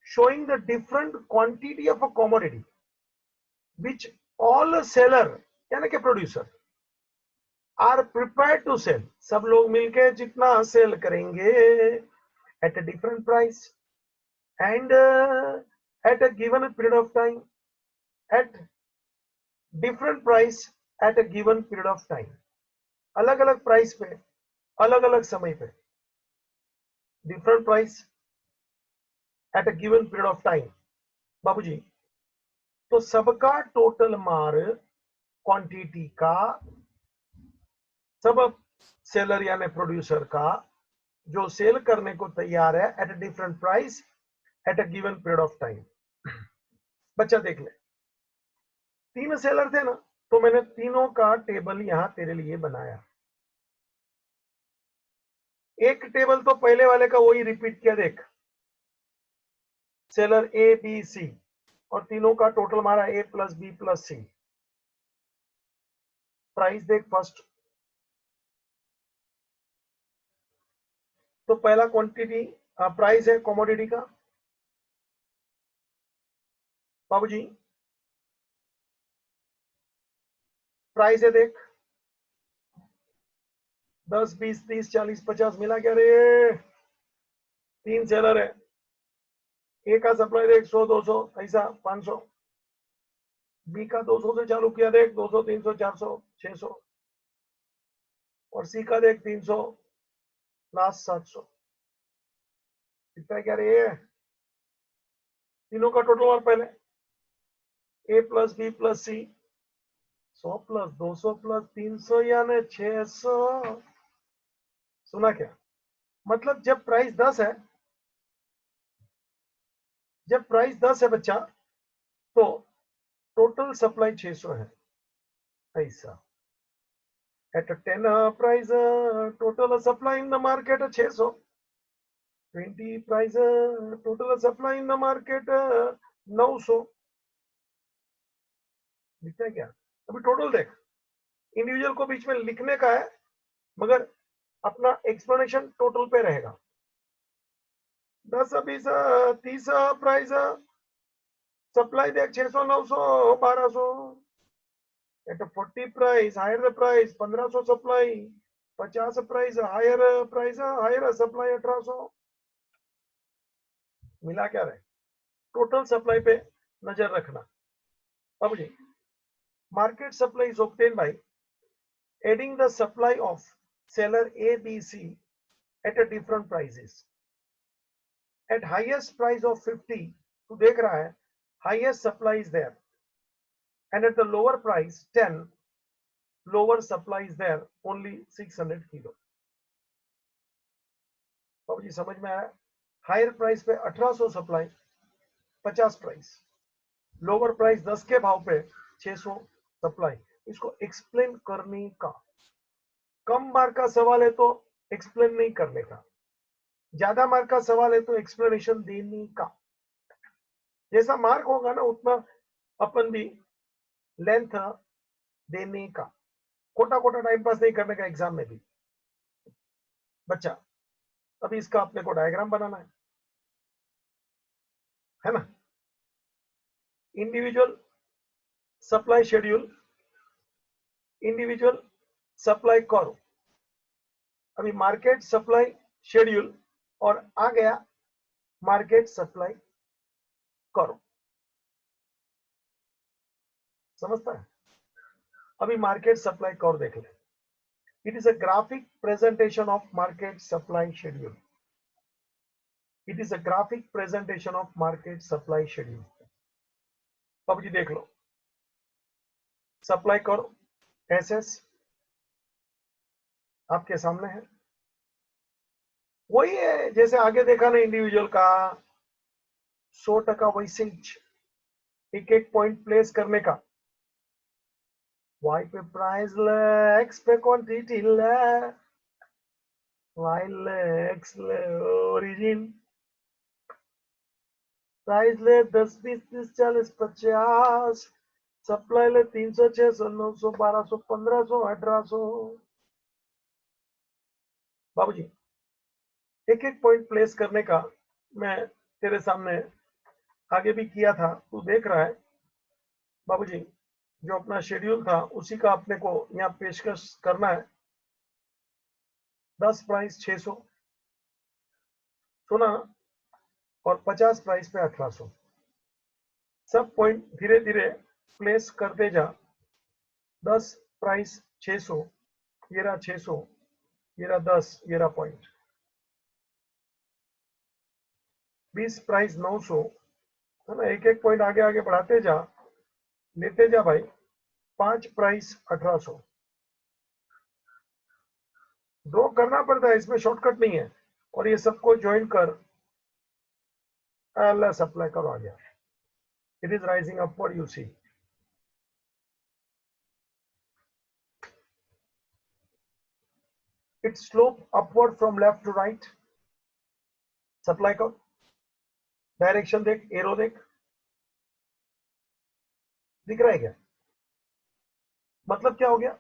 showing the different quantity of a commodity which all seller यानी कि producer are prepared to sell, सब लोग मिलके जितना सेल करेंगे at a different price and at a given period of time, at different price at a given period of time, अलग अलग प्राइस पे, अलग अलग समय पे, different price at a given period of time. बाबूजी तो सबका टोटल मार क्वांटिटी का, सब सेलर यानी प्रोड्यूसर का जो सेल करने को तैयार है eight a different price at a given period of time. बच्चा देख ले, तीन सेलर थे ना, तो मैंने तीनों का टेबल यहां तेरे लिए बनाया। एक टेबल तो पहले वाले का वही रिपीट किया, देख सेलर ए बी सी, और तीनों का टोटल हमारा ए प्लस बी प्लस सी। प्राइस देख फर्स्ट, तो पहला क्वांटिटी प्राइस है कमोडिटी का। बाबूजी प्राइस है देख, 10 20 30 40 50 मिला क्या रे? तीन सेलर है, ए का सप्लाई देख 100 200 ऐसा 500, बी का 200 से चालू किया देख 200 300 400 600, और सी का देख 300 लास्ट 700। कितना क्या रे? तीनों का टोटल और पहले ए प्लस बी प्लस सी, 100 प्लस 200 प्लस 300 यानी 600। सुना क्या? मतलब जब प्राइस 10 है, जब प्राइस 10 है बच्चा, तो टोटल सप्लाई 600 है ऐसा। At 10 price total supply in the market 600, 20 price total supply in the market 900। दिखता है क्या? अभी टोटल देख, इंडिविजुअल को बीच में लिखने का है, मगर अपना एक्सप्लेनेशन टोटल पे रहेगा। 10 20 30 प्राइस सप्लाई देख 600 900 1200 at a 40 price higher the price 1500 supply 50 price higher supply 1800 मिला क्या रहे टोटल सप्लाई पे नजर रखना। अब जी market supply is obtained by adding the supply of seller A B C at a different prices at highest price of 50 तो देख रहा है highest supply is there and at the lower price 10 lower supply is there only 600 kilo। अब जी समझ में आया हायर प्राइस पे 1800 सप्लाई 50 प्राइस लोअर प्राइस 10 के भाव पे 600 सप्लाई। इसको एक्सप्लेन करने का कम मार्क का सवाल है तो एक्सप्लेन नहीं करने का, ज्यादा मार्क का सवाल है तो एक्सप्लेनेशन देने का। जैसा मार्क होगा ना उतना अपन भी लेंथ देने का, खोटा खोटा टाइम पास नहीं करने का एग्जाम में भी। बच्चा अभी इसका अपने को डायग्राम बनाना है ना। Individual supply schedule, individual supply curve, अभी मार्केट सप्लाई शेड्यूल और आ गया मार्केट सप्लाई कर्व। समझता है? अभी मार्केट सप्लाई कर्व देख ले। It is a graphic presentation of market supply schedule. It is a graphic presentation of market supply schedule. अब जी देख लो सप्लाई कर्व एसएस आपके सामने है, वही है जैसे आगे देखा ना इंडिविजुअल का 100% वेसेज एक एक पॉइंट प्लेस करने का। वाई पे प्राइस ले, एक्स पे क्वांटिटी ले, वाई ले, एक्स ले ओरिजिन, प्राइस ले 10 20 30 40 50, सप्लाई ले 300 600 900 1200 1500 1800। बाबूजी एक एक पॉइंट प्लेस करने का मैं तेरे सामने आगे भी किया था, तू देख रहा है। बाबूजी जो अपना शेड्यूल था उसी का अपने को यहाँ पेशकश करना है। 10 प्राइस 600 सुना ना, और 50 प्राइस पे 1800। सब पॉइंट धीरे धीरे प्लेस करते जा। 10 प्राइस 600, ये रहा 600, ये रहा 10, ये रहा पॉइंट। 20 प्राइस 900 है ना, एक एक पॉइंट आगे आगे बढ़ाते जा, लेते जा भाई। 5 प्राइस 1800। ड्रॉ करना पड़ता है, इसमें शॉर्टकट नहीं है। और ये सबको ज्वाइन कर, अल्लाह सप्लाई करो आ गया। It is rising upward, you see it slope upward from left to right. Supply का डायरेक्शन देख, एरो देख, दिख रहा है क्या? मतलब क्या हो गया?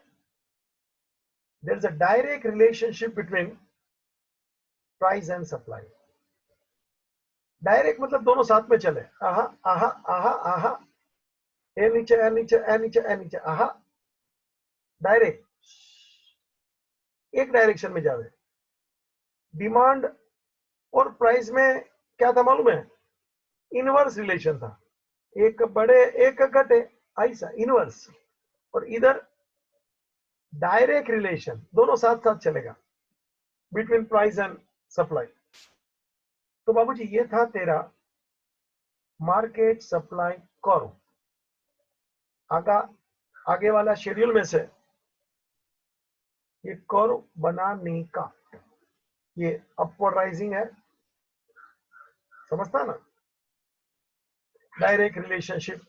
There is a direct relationship between price and supply. Direct मतलब दोनों साथ में चले, आहा आहा आहा आहा, ए नीचे ए नीचे ए नीचे ए नीचे, आहा डायरेक्ट एक डायरेक्शन में जावे। डिमांड और प्राइस में क्या था मालूम है? इनवर्स रिलेशन था, एक बड़े एक घटे, ऐसा इनवर्स। और इधर डायरेक्ट रिलेशन, दोनों साथ साथ चलेगा बिटवीन प्राइस एंड सप्लाई। तो बाबूजी ये था तेरा मार्केट सप्लाई कर्व। आगे वाला शेड्यूल में से ये कर्व बनाने का, ये अपवर्ड राइजिंग है, समझता ना? Direct relationship.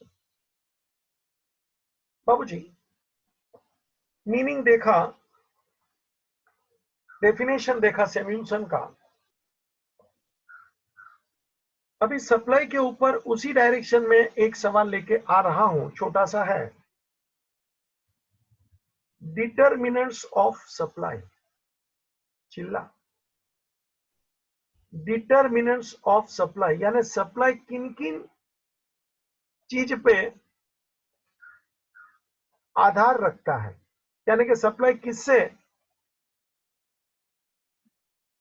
बाबूजी मीनिंग देखा, डेफिनेशन देखा सैम्यूल्सन का। अभी सप्लाई के ऊपर उसी डायरेक्शन में एक सवाल लेके आ रहा हूं, छोटा सा है। डिटरमिनेंट्स ऑफ सप्लाई, चिल्ला, डिटरमिनेंट्स ऑफ सप्लाई यानी सप्लाई किन किन चीज पे आधार रखता है, यानी कि सप्लाई किससे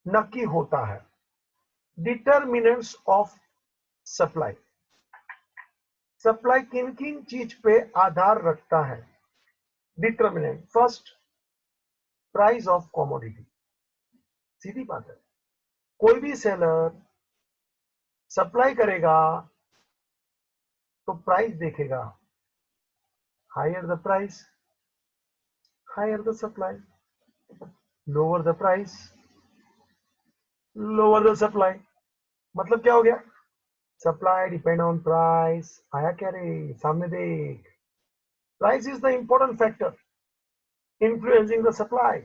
नक्की होता है। डिटर्मिनेंट्स ऑफ सप्लाई, सप्लाई किन किन चीज पे आधार रखता है। Determinant, first price of commodity, सीधी बात है, कोई भी सेलर सप्लाई करेगा तो प्राइस देखेगा, higher the price higher the supply, lower the price lower the supply. मतलब क्या हो गया, सप्लाई डिपेंड ऑन प्राइस। आया क्या रे, सामने देख, price is the important factor influencing the supply.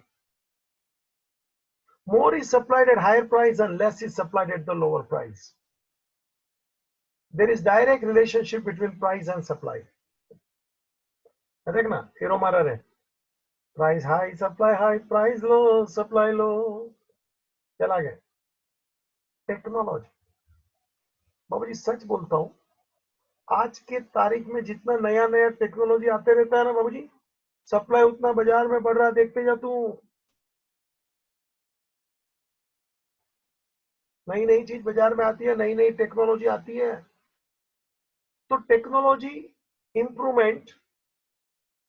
More is supplied at higher price and less is supplied at the lower price. There is direct relationship between price and supply. देखना एरो मारर है, price high supply high, price low supply low. चला गया टेक्नोलॉजी। बाबू जी सच बोलता हूं, आज के तारीख में जितना नया नया टेक्नोलॉजी आते रहता है ना बाबू जी, सप्लाई उतना बाजार में बढ़ रहा, देखते जा तू। नई नई चीज बाजार में आती है, नई नई टेक्नोलॉजी आती है, तो technology improvement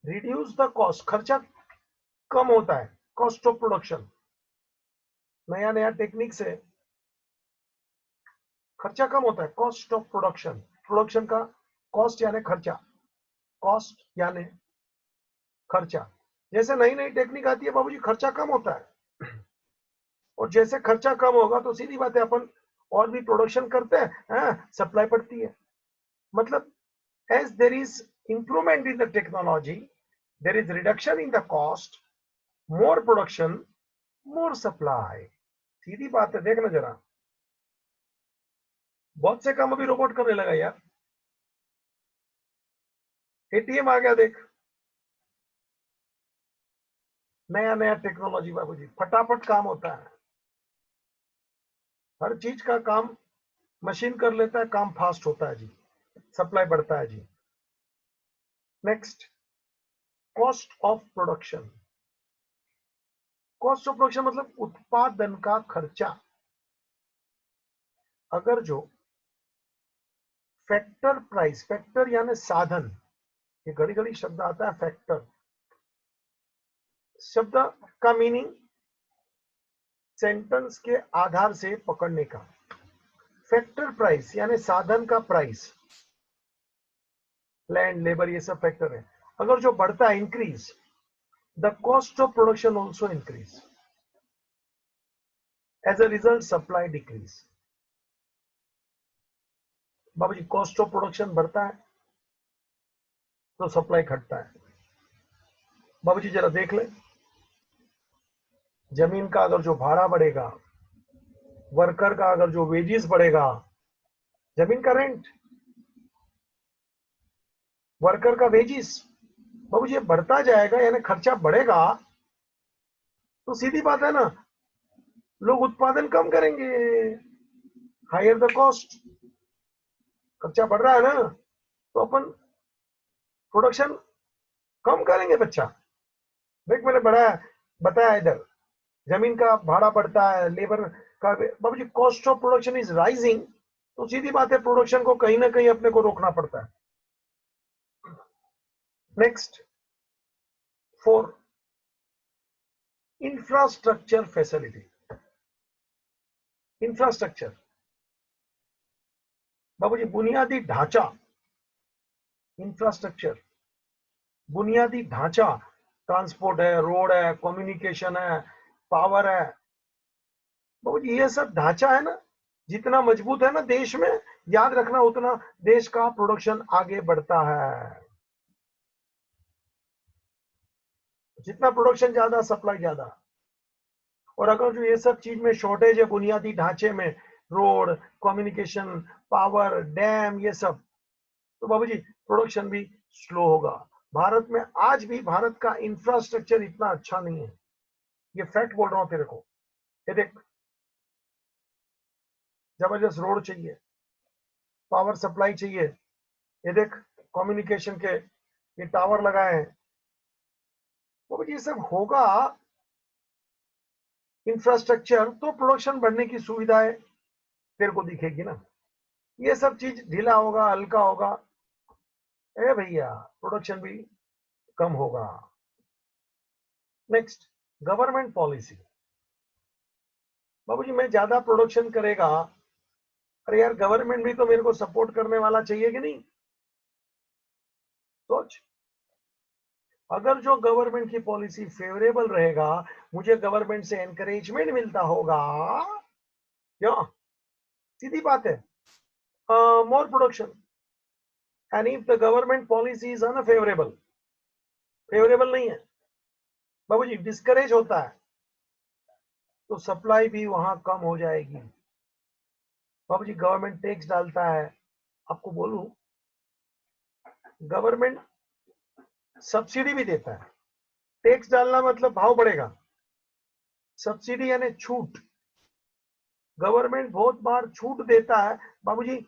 reduce the cost, खर्चा कम होता है, कॉस्ट ऑफ प्रोडक्शन। नया नया टेक्निक से खर्चा कम होता है, कॉस्ट ऑफ प्रोडक्शन। प्रोडक्शन का कॉस्ट यानी खर्चा, कॉस्ट यानी खर्चा। जैसे नई नई टेक्निक आती है बाबूजी, खर्चा कम होता है, और जैसे खर्चा कम होगा तो सीधी बात है अपन और भी प्रोडक्शन करते हैं, सप्लाई बढ़ती है। मतलब as there is improvement in the technology, there is reduction in the cost, more production, more supply। सीधी बात है, देखना जरा, बहुत से काम अभी रोबोट करने लगा यार। एटीएम आ गया देख, नया नया टेक्नोलॉजी बाबूजी, फटाफट काम होता है, हर चीज का काम मशीन कर लेता है, काम फास्ट होता है जी, सप्लाई बढ़ता है जी। Next, cost of production. Cost of production मतलब उत्पादन का खर्चा। अगर जो फैक्टर प्राइस, फैक्टर यानी साधन, ये घड़ी घड़ी शब्द आता है फैक्टर, शब्द का मीनिंग सेंटेंस के आधार से पकड़ने का। फैक्टर प्राइस यानी साधन का प्राइस, लैंड लेबर ये सब फैक्टर है। अगर जो बढ़ता है, increase, the cost of production also increase, as a result supply decrease. बाबूजी कॉस्ट ऑफ प्रोडक्शन बढ़ता है तो सप्लाई घटता है। बाबूजी जरा देख ले, जमीन का अगर जो भाड़ा बढ़ेगा, वर्कर का अगर जो वेजेस बढ़ेगा, जमीन का रेंट, वर्कर का वेजेस, बाबूजी ये बढ़ता जाएगा, यानी खर्चा बढ़ेगा, तो सीधी बात है ना, लोग उत्पादन कम करेंगे, हायर द कॉस्ट। खर्चा बढ़ रहा है ना, तो अपन प्रोडक्शन कम करेंगे। बच्चा देख, मैंने बताया इधर, जमीन का भाड़ा बढ़ता है, लेबर का, बाबूजी cost of production is rising, तो सीधी बात है प्रोडक्शन को कहीं ना कहीं अपने को रोकना पड़ता है। Next, 4, infrastructure facility. इंफ्रास्ट्रक्चर बाबूजी बुनियादी ढांचा, इंफ्रास्ट्रक्चर बुनियादी ढांचा, ट्रांसपोर्ट है, रोड है, कम्युनिकेशन है, पावर है। बाबूजी ये सब ढांचा है ना, जितना मजबूत है ना देश में, याद रखना उतना देश का प्रोडक्शन आगे बढ़ता है। जितना प्रोडक्शन ज्यादा, सप्लाई ज्यादा। और अगर जो ये सब चीज में शॉर्टेज है, बुनियादी ढांचे में, रोड, कम्युनिकेशन, पावर, डैम, ये सब, तो बाबूजी प्रोडक्शन भी स्लो होगा। भारत में आज भी भारत का इंफ्रास्ट्रक्चर इतना अच्छा नहीं है, ये फैक्ट बोल रहा हूं तेरे को। ये देख, जबरदस्त रोड चाहिए, पावर सप्लाई चाहिए, ये देख कम्युनिकेशन के ये टावर लगाए हैं, वो ये सब होगा इंफ्रास्ट्रक्चर तो प्रोडक्शन बढ़ने की सुविधाएं तेरे को दिखेगी ना। ये सब चीज ढीला होगा, हल्का होगा, ए भैया प्रोडक्शन भी कम होगा। Next, government policy. बाबूजी मैं ज्यादा प्रोडक्शन करेगा, अरे यार गवर्नमेंट भी तो मेरे को सपोर्ट करने वाला चाहिए कि नहीं? सोच, अगर जो गवर्नमेंट की पॉलिसी फेवरेबल रहेगा, मुझे गवर्नमेंट से एनकरेजमेंट मिलता होगा, क्यों? सीधी बात है, more production. And if the government policy is unfavourable, favourable नहीं है बाबूजी, डिस्करेज होता है, तो सप्लाई भी वहां कम हो जाएगी। बाबूजी गवर्नमेंट टैक्स डालता है, आपको बोलूं गवर्नमेंट सब्सिडी भी देता है। टैक्स डालना मतलब भाव बढ़ेगा, सब्सिडी यानी छूट। गवर्नमेंट बहुत बार छूट देता है बाबूजी,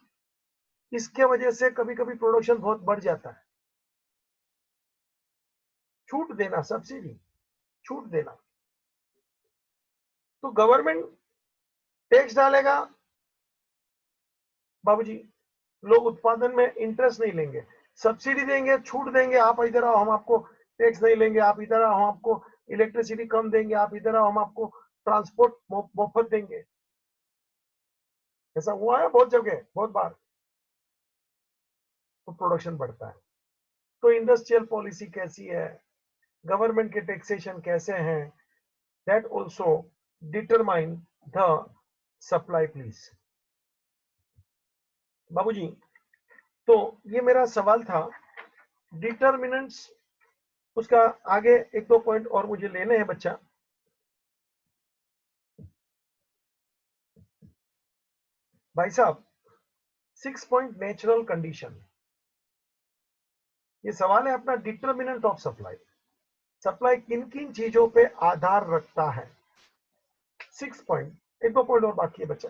इसके वजह से कभी कभी प्रोडक्शन बहुत बढ़ जाता है। छूट देना, सब्सिडी, छूट देना। तो गवर्नमेंट टैक्स डालेगा बाबूजी, लोग उत्पादन में इंटरेस्ट नहीं लेंगे। सब्सिडी देंगे, छूट देंगे, आप इधर आओ हम आपको टैक्स नहीं लेंगे, आप इधर आओ हम आपको इलेक्ट्रिसिटी कम देंगे, आप इधर आओ हम आपको ट्रांसपोर्ट मुफ्त देंगे। ऐसा हुआ है बहुत जगह, बहुत बार, तो प्रोडक्शन बढ़ता है। तो इंडस्ट्रियल पॉलिसी कैसी है, गवर्नमेंट के टैक्सेशन कैसे हैं, that also determine the supply please. बाबूजी तो ये मेरा सवाल था, डिटर्मिनेंट्स, उसका आगे एक दो पॉइंट और मुझे लेने हैं बच्चा। भाई साहब 6 पॉइंट नेचुरल कंडीशन, ये सवाल है अपना, डिटर्मिनेंट ऑफ सप्लाई। सप्लाई किन किन चीजों पे आधार रखता है? 6 पॉइंट, एक दो पॉइंट और बाकी है बच्चा।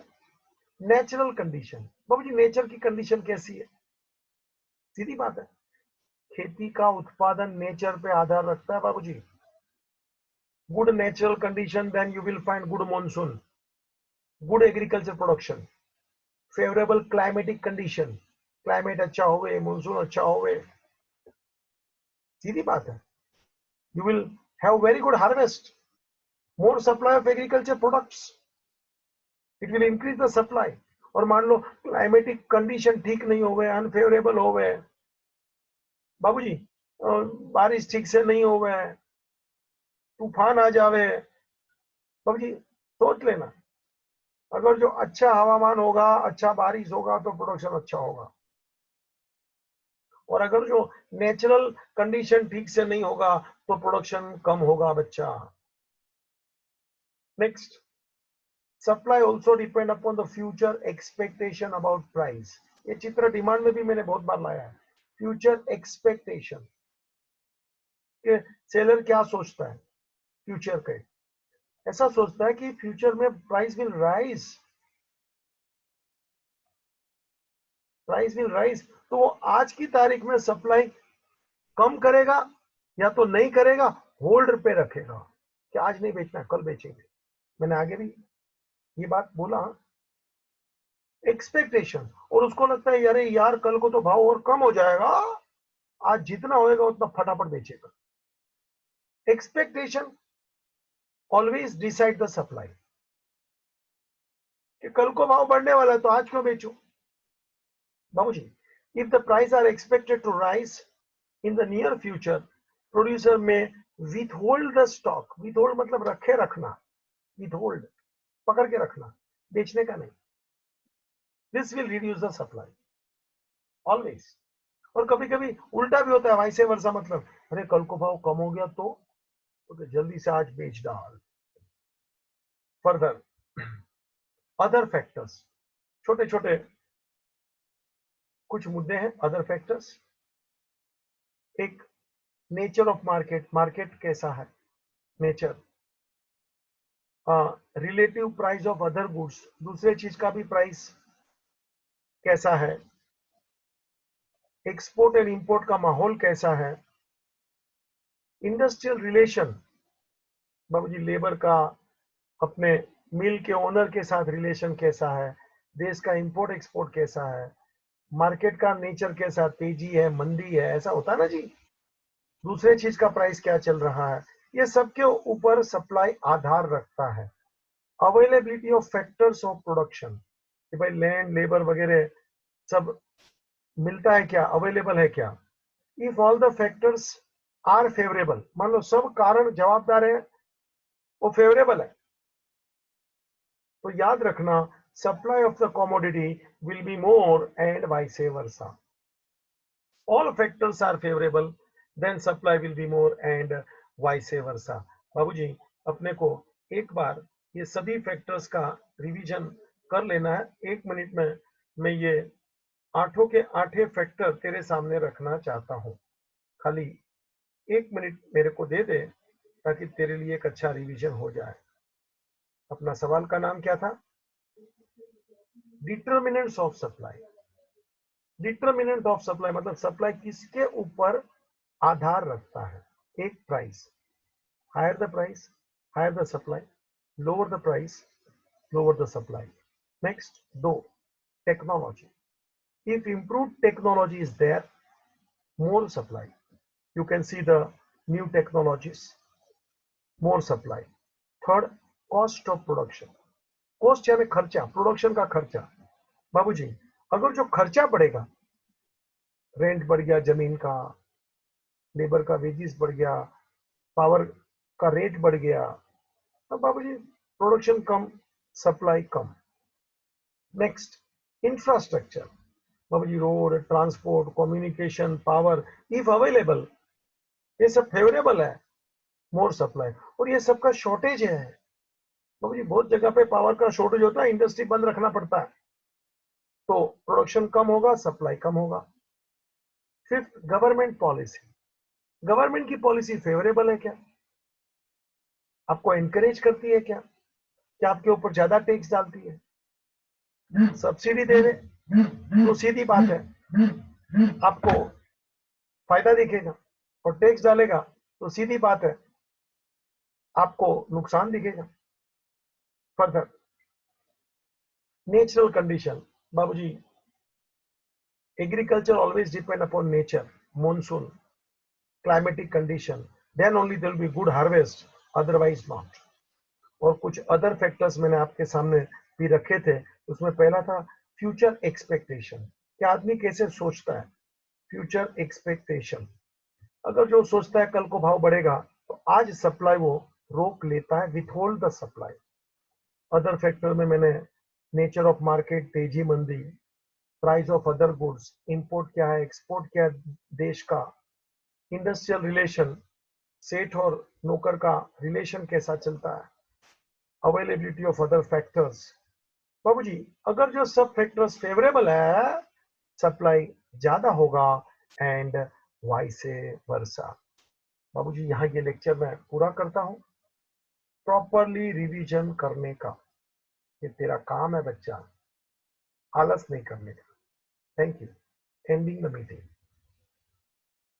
नेचुरल कंडीशन, बाबूजी नेचर की कंडीशन कैसी है? सीधी बात है, खेती का उत्पादन नेचर पे आधार रखता है बाबूजी। Good natural condition, then you will find good monsoon, good agriculture production, favourable climatic condition, climate अच्छा होवे, मॉनसून अच्छा होवे, सीधी बात है, you will have very good harvest, more supply of agriculture products, it will increase the supply। और मान लो क्लाइमेटिक कंडीशन ठीक नहीं हो गए, अनफेवरेबल हो गए बाबूजी, बारिश ठीक से नहीं हो गए, तूफान आ जावे बाबूजी, सोच लेना, अगर जो अच्छा हवामान होगा, अच्छा बारिश होगा तो प्रोडक्शन अच्छा होगा, और अगर जो नेचुरल कंडीशन ठीक से नहीं होगा तो प्रोडक्शन कम होगा बच्चा। Next, supply also depend upon the future expectation about price. ये चित्र डिमांड में भी मैंने बहुत बार लाया है, फ्यूचर एक्सपेक्टेशन के सेलर क्या सोचता है फ्यूचर के, ऐसा सोचता है कि फ्यूचर में price will rise, price will rise, तो वो आज की तारीख में सप्लाई कम करेगा या तो नहीं करेगा, होल्ड पे रखेगा कि आज नहीं बेचना, कल बेचेंगे। मैंने आगे भी ये बात बोला, एक्सपेक्टेशन, और उसको लगता है यार यार कल को तो भाव और कम हो जाएगा, आज जितना होएगा उतना फटाफट बेचेगा। Expectation always decide the supply, कि कल को भाव बढ़ने वाला है तो आज क्यों बेचूं बाबूजी। If the price are expected to rise in the near future, producer may withhold the stock, withhold मतलब रखे रखना, विथहोल्ड पकड़ के रखना, बेचने का नहीं। This will reduce the supply always. और कभी कभी उल्टा भी होता है, वाइसे वर्सा, मतलब अरे कल को भाव कम हो गया तो जल्दी से आज बेच डाल। फर्दर अदर फैक्टर्स, छोटे छोटे कुछ मुद्दे हैं, अदर फैक्टर्स। एक, नेचर ऑफ मार्केट, मार्केट कैसा है, nature, relative price of other goods, दूसरे चीज का भी प्राइस कैसा है, एक्सपोर्ट एंड इंपोर्ट का माहौल कैसा है, इंडस्ट्रियल रिलेशन, बाबूजी लेबर का अपने मिल के ओनर के साथ रिलेशन कैसा है, देश का इंपोर्ट एक्सपोर्ट कैसा है, मार्केट का नेचर कैसा, तेजी है मंदी है, ऐसा होता है ना जी, दूसरे चीज का प्राइस क्या चल रहा है, ये सब के ऊपर सप्लाई आधार रखता है। Availability of factors of production, कि भाई लैंड लेबर वगैरह सब मिलता है क्या, अवेलेबल है क्या। If all the factors are favourable, मान लो सब कारण जवाबदार है, वो फेवरेबल है, तो याद रखना supply of the commodity will be more and vice versa. All factors are favourable then supply will be more and vice versa. बाबूजी अपने को एक बार ये सभी फैक्टर्स का रिवीजन कर लेना है। 1 मिनट में मैं ये आठों के आठे फैक्टर तेरे सामने रखना चाहता हूँ, खाली 1 मिनट मेरे को दे दे ताकि तेरे लिए एक अच्छा रिवीजन हो जाए। अपना सवाल का नाम क्या था, determinants of supply. Determinant of supply मतलब सप्लाई किसके ऊपर आधार रखता है, एक price, higher the price higher the supply, lower the price lower the supply. Next, दो, technology. if improved technology is there, more supply, you can see the new technologies, more supply। Third, cost of production. Cost यानी खर्चा, प्रोडक्शन का खर्चा। बाबूजी अगर जो खर्चा बढ़ेगा, रेंट बढ़ गया जमीन का, लेबर का वेजेस बढ़ गया, पावर का रेट बढ़ गया, तो बाबूजी प्रोडक्शन कम, सप्लाई कम। Next, infrastructure. बाबूजी road, transport, communication, power if available, ये सब फेवरेबल है, मोर सप्लाई। और ये सबका शॉर्टेज है बाबूजी, बहुत जगह पे पावर का शॉर्टेज होता है, इंडस्ट्री बंद रखना पड़ता है, तो प्रोडक्शन कम होगा, सप्लाई कम होगा। Fifth, government policy. गवर्नमेंट की पॉलिसी फेवरेबल है क्या, आपको एनकरेज करती है क्या, क्या आपके ऊपर ज्यादा टैक्स डालती है, सब्सिडी दे दे तो सीधी बात है आपको फायदा दिखेगा, और टैक्स डालेगा तो सीधी बात है आपको नुकसान दिखेगा। Further, natural condition. बाबूजी agriculture always depend upon nature, monsoon, climatic condition, then only there will be good harvest, otherwise not। और कुछ अदर फैक्टर्स मैंने आपके सामने भी रखे थे, उसमें पहला था फ्यूचर एक्सपेक्टेशन, कि आदमी कैसे सोचता है, फ्यूचर एक्सपेक्टेशन। अगर जो सोचता है कल को भाव बढ़ेगा तो आज सप्लाई वो रोक लेता है, withhold the supply. Other factor में मैंने नेचर ऑफ मार्केट, तेजी मंदी, price of other goods, import क्या है एक्सपोर्ट क्या है देश का, इंडस्ट्रियल रिलेशन, सेठ और नौकर का रिलेशन कैसा चलता है, अवेलेबिलिटी ऑफ अदर फैक्टर्स। बाबूजी अगर जो सब फैक्टर्स फेवरेबल है, सप्लाई ज्यादा होगा एंड वाइस वर्सा। बाबूजी यहाँ ये लेक्चर मैं पूरा करता हूँ, प्रॉपरली रिवीजन करने का ये तेरा काम है बच्चा, आलस नहीं करने का। Thank you, ending the meeting.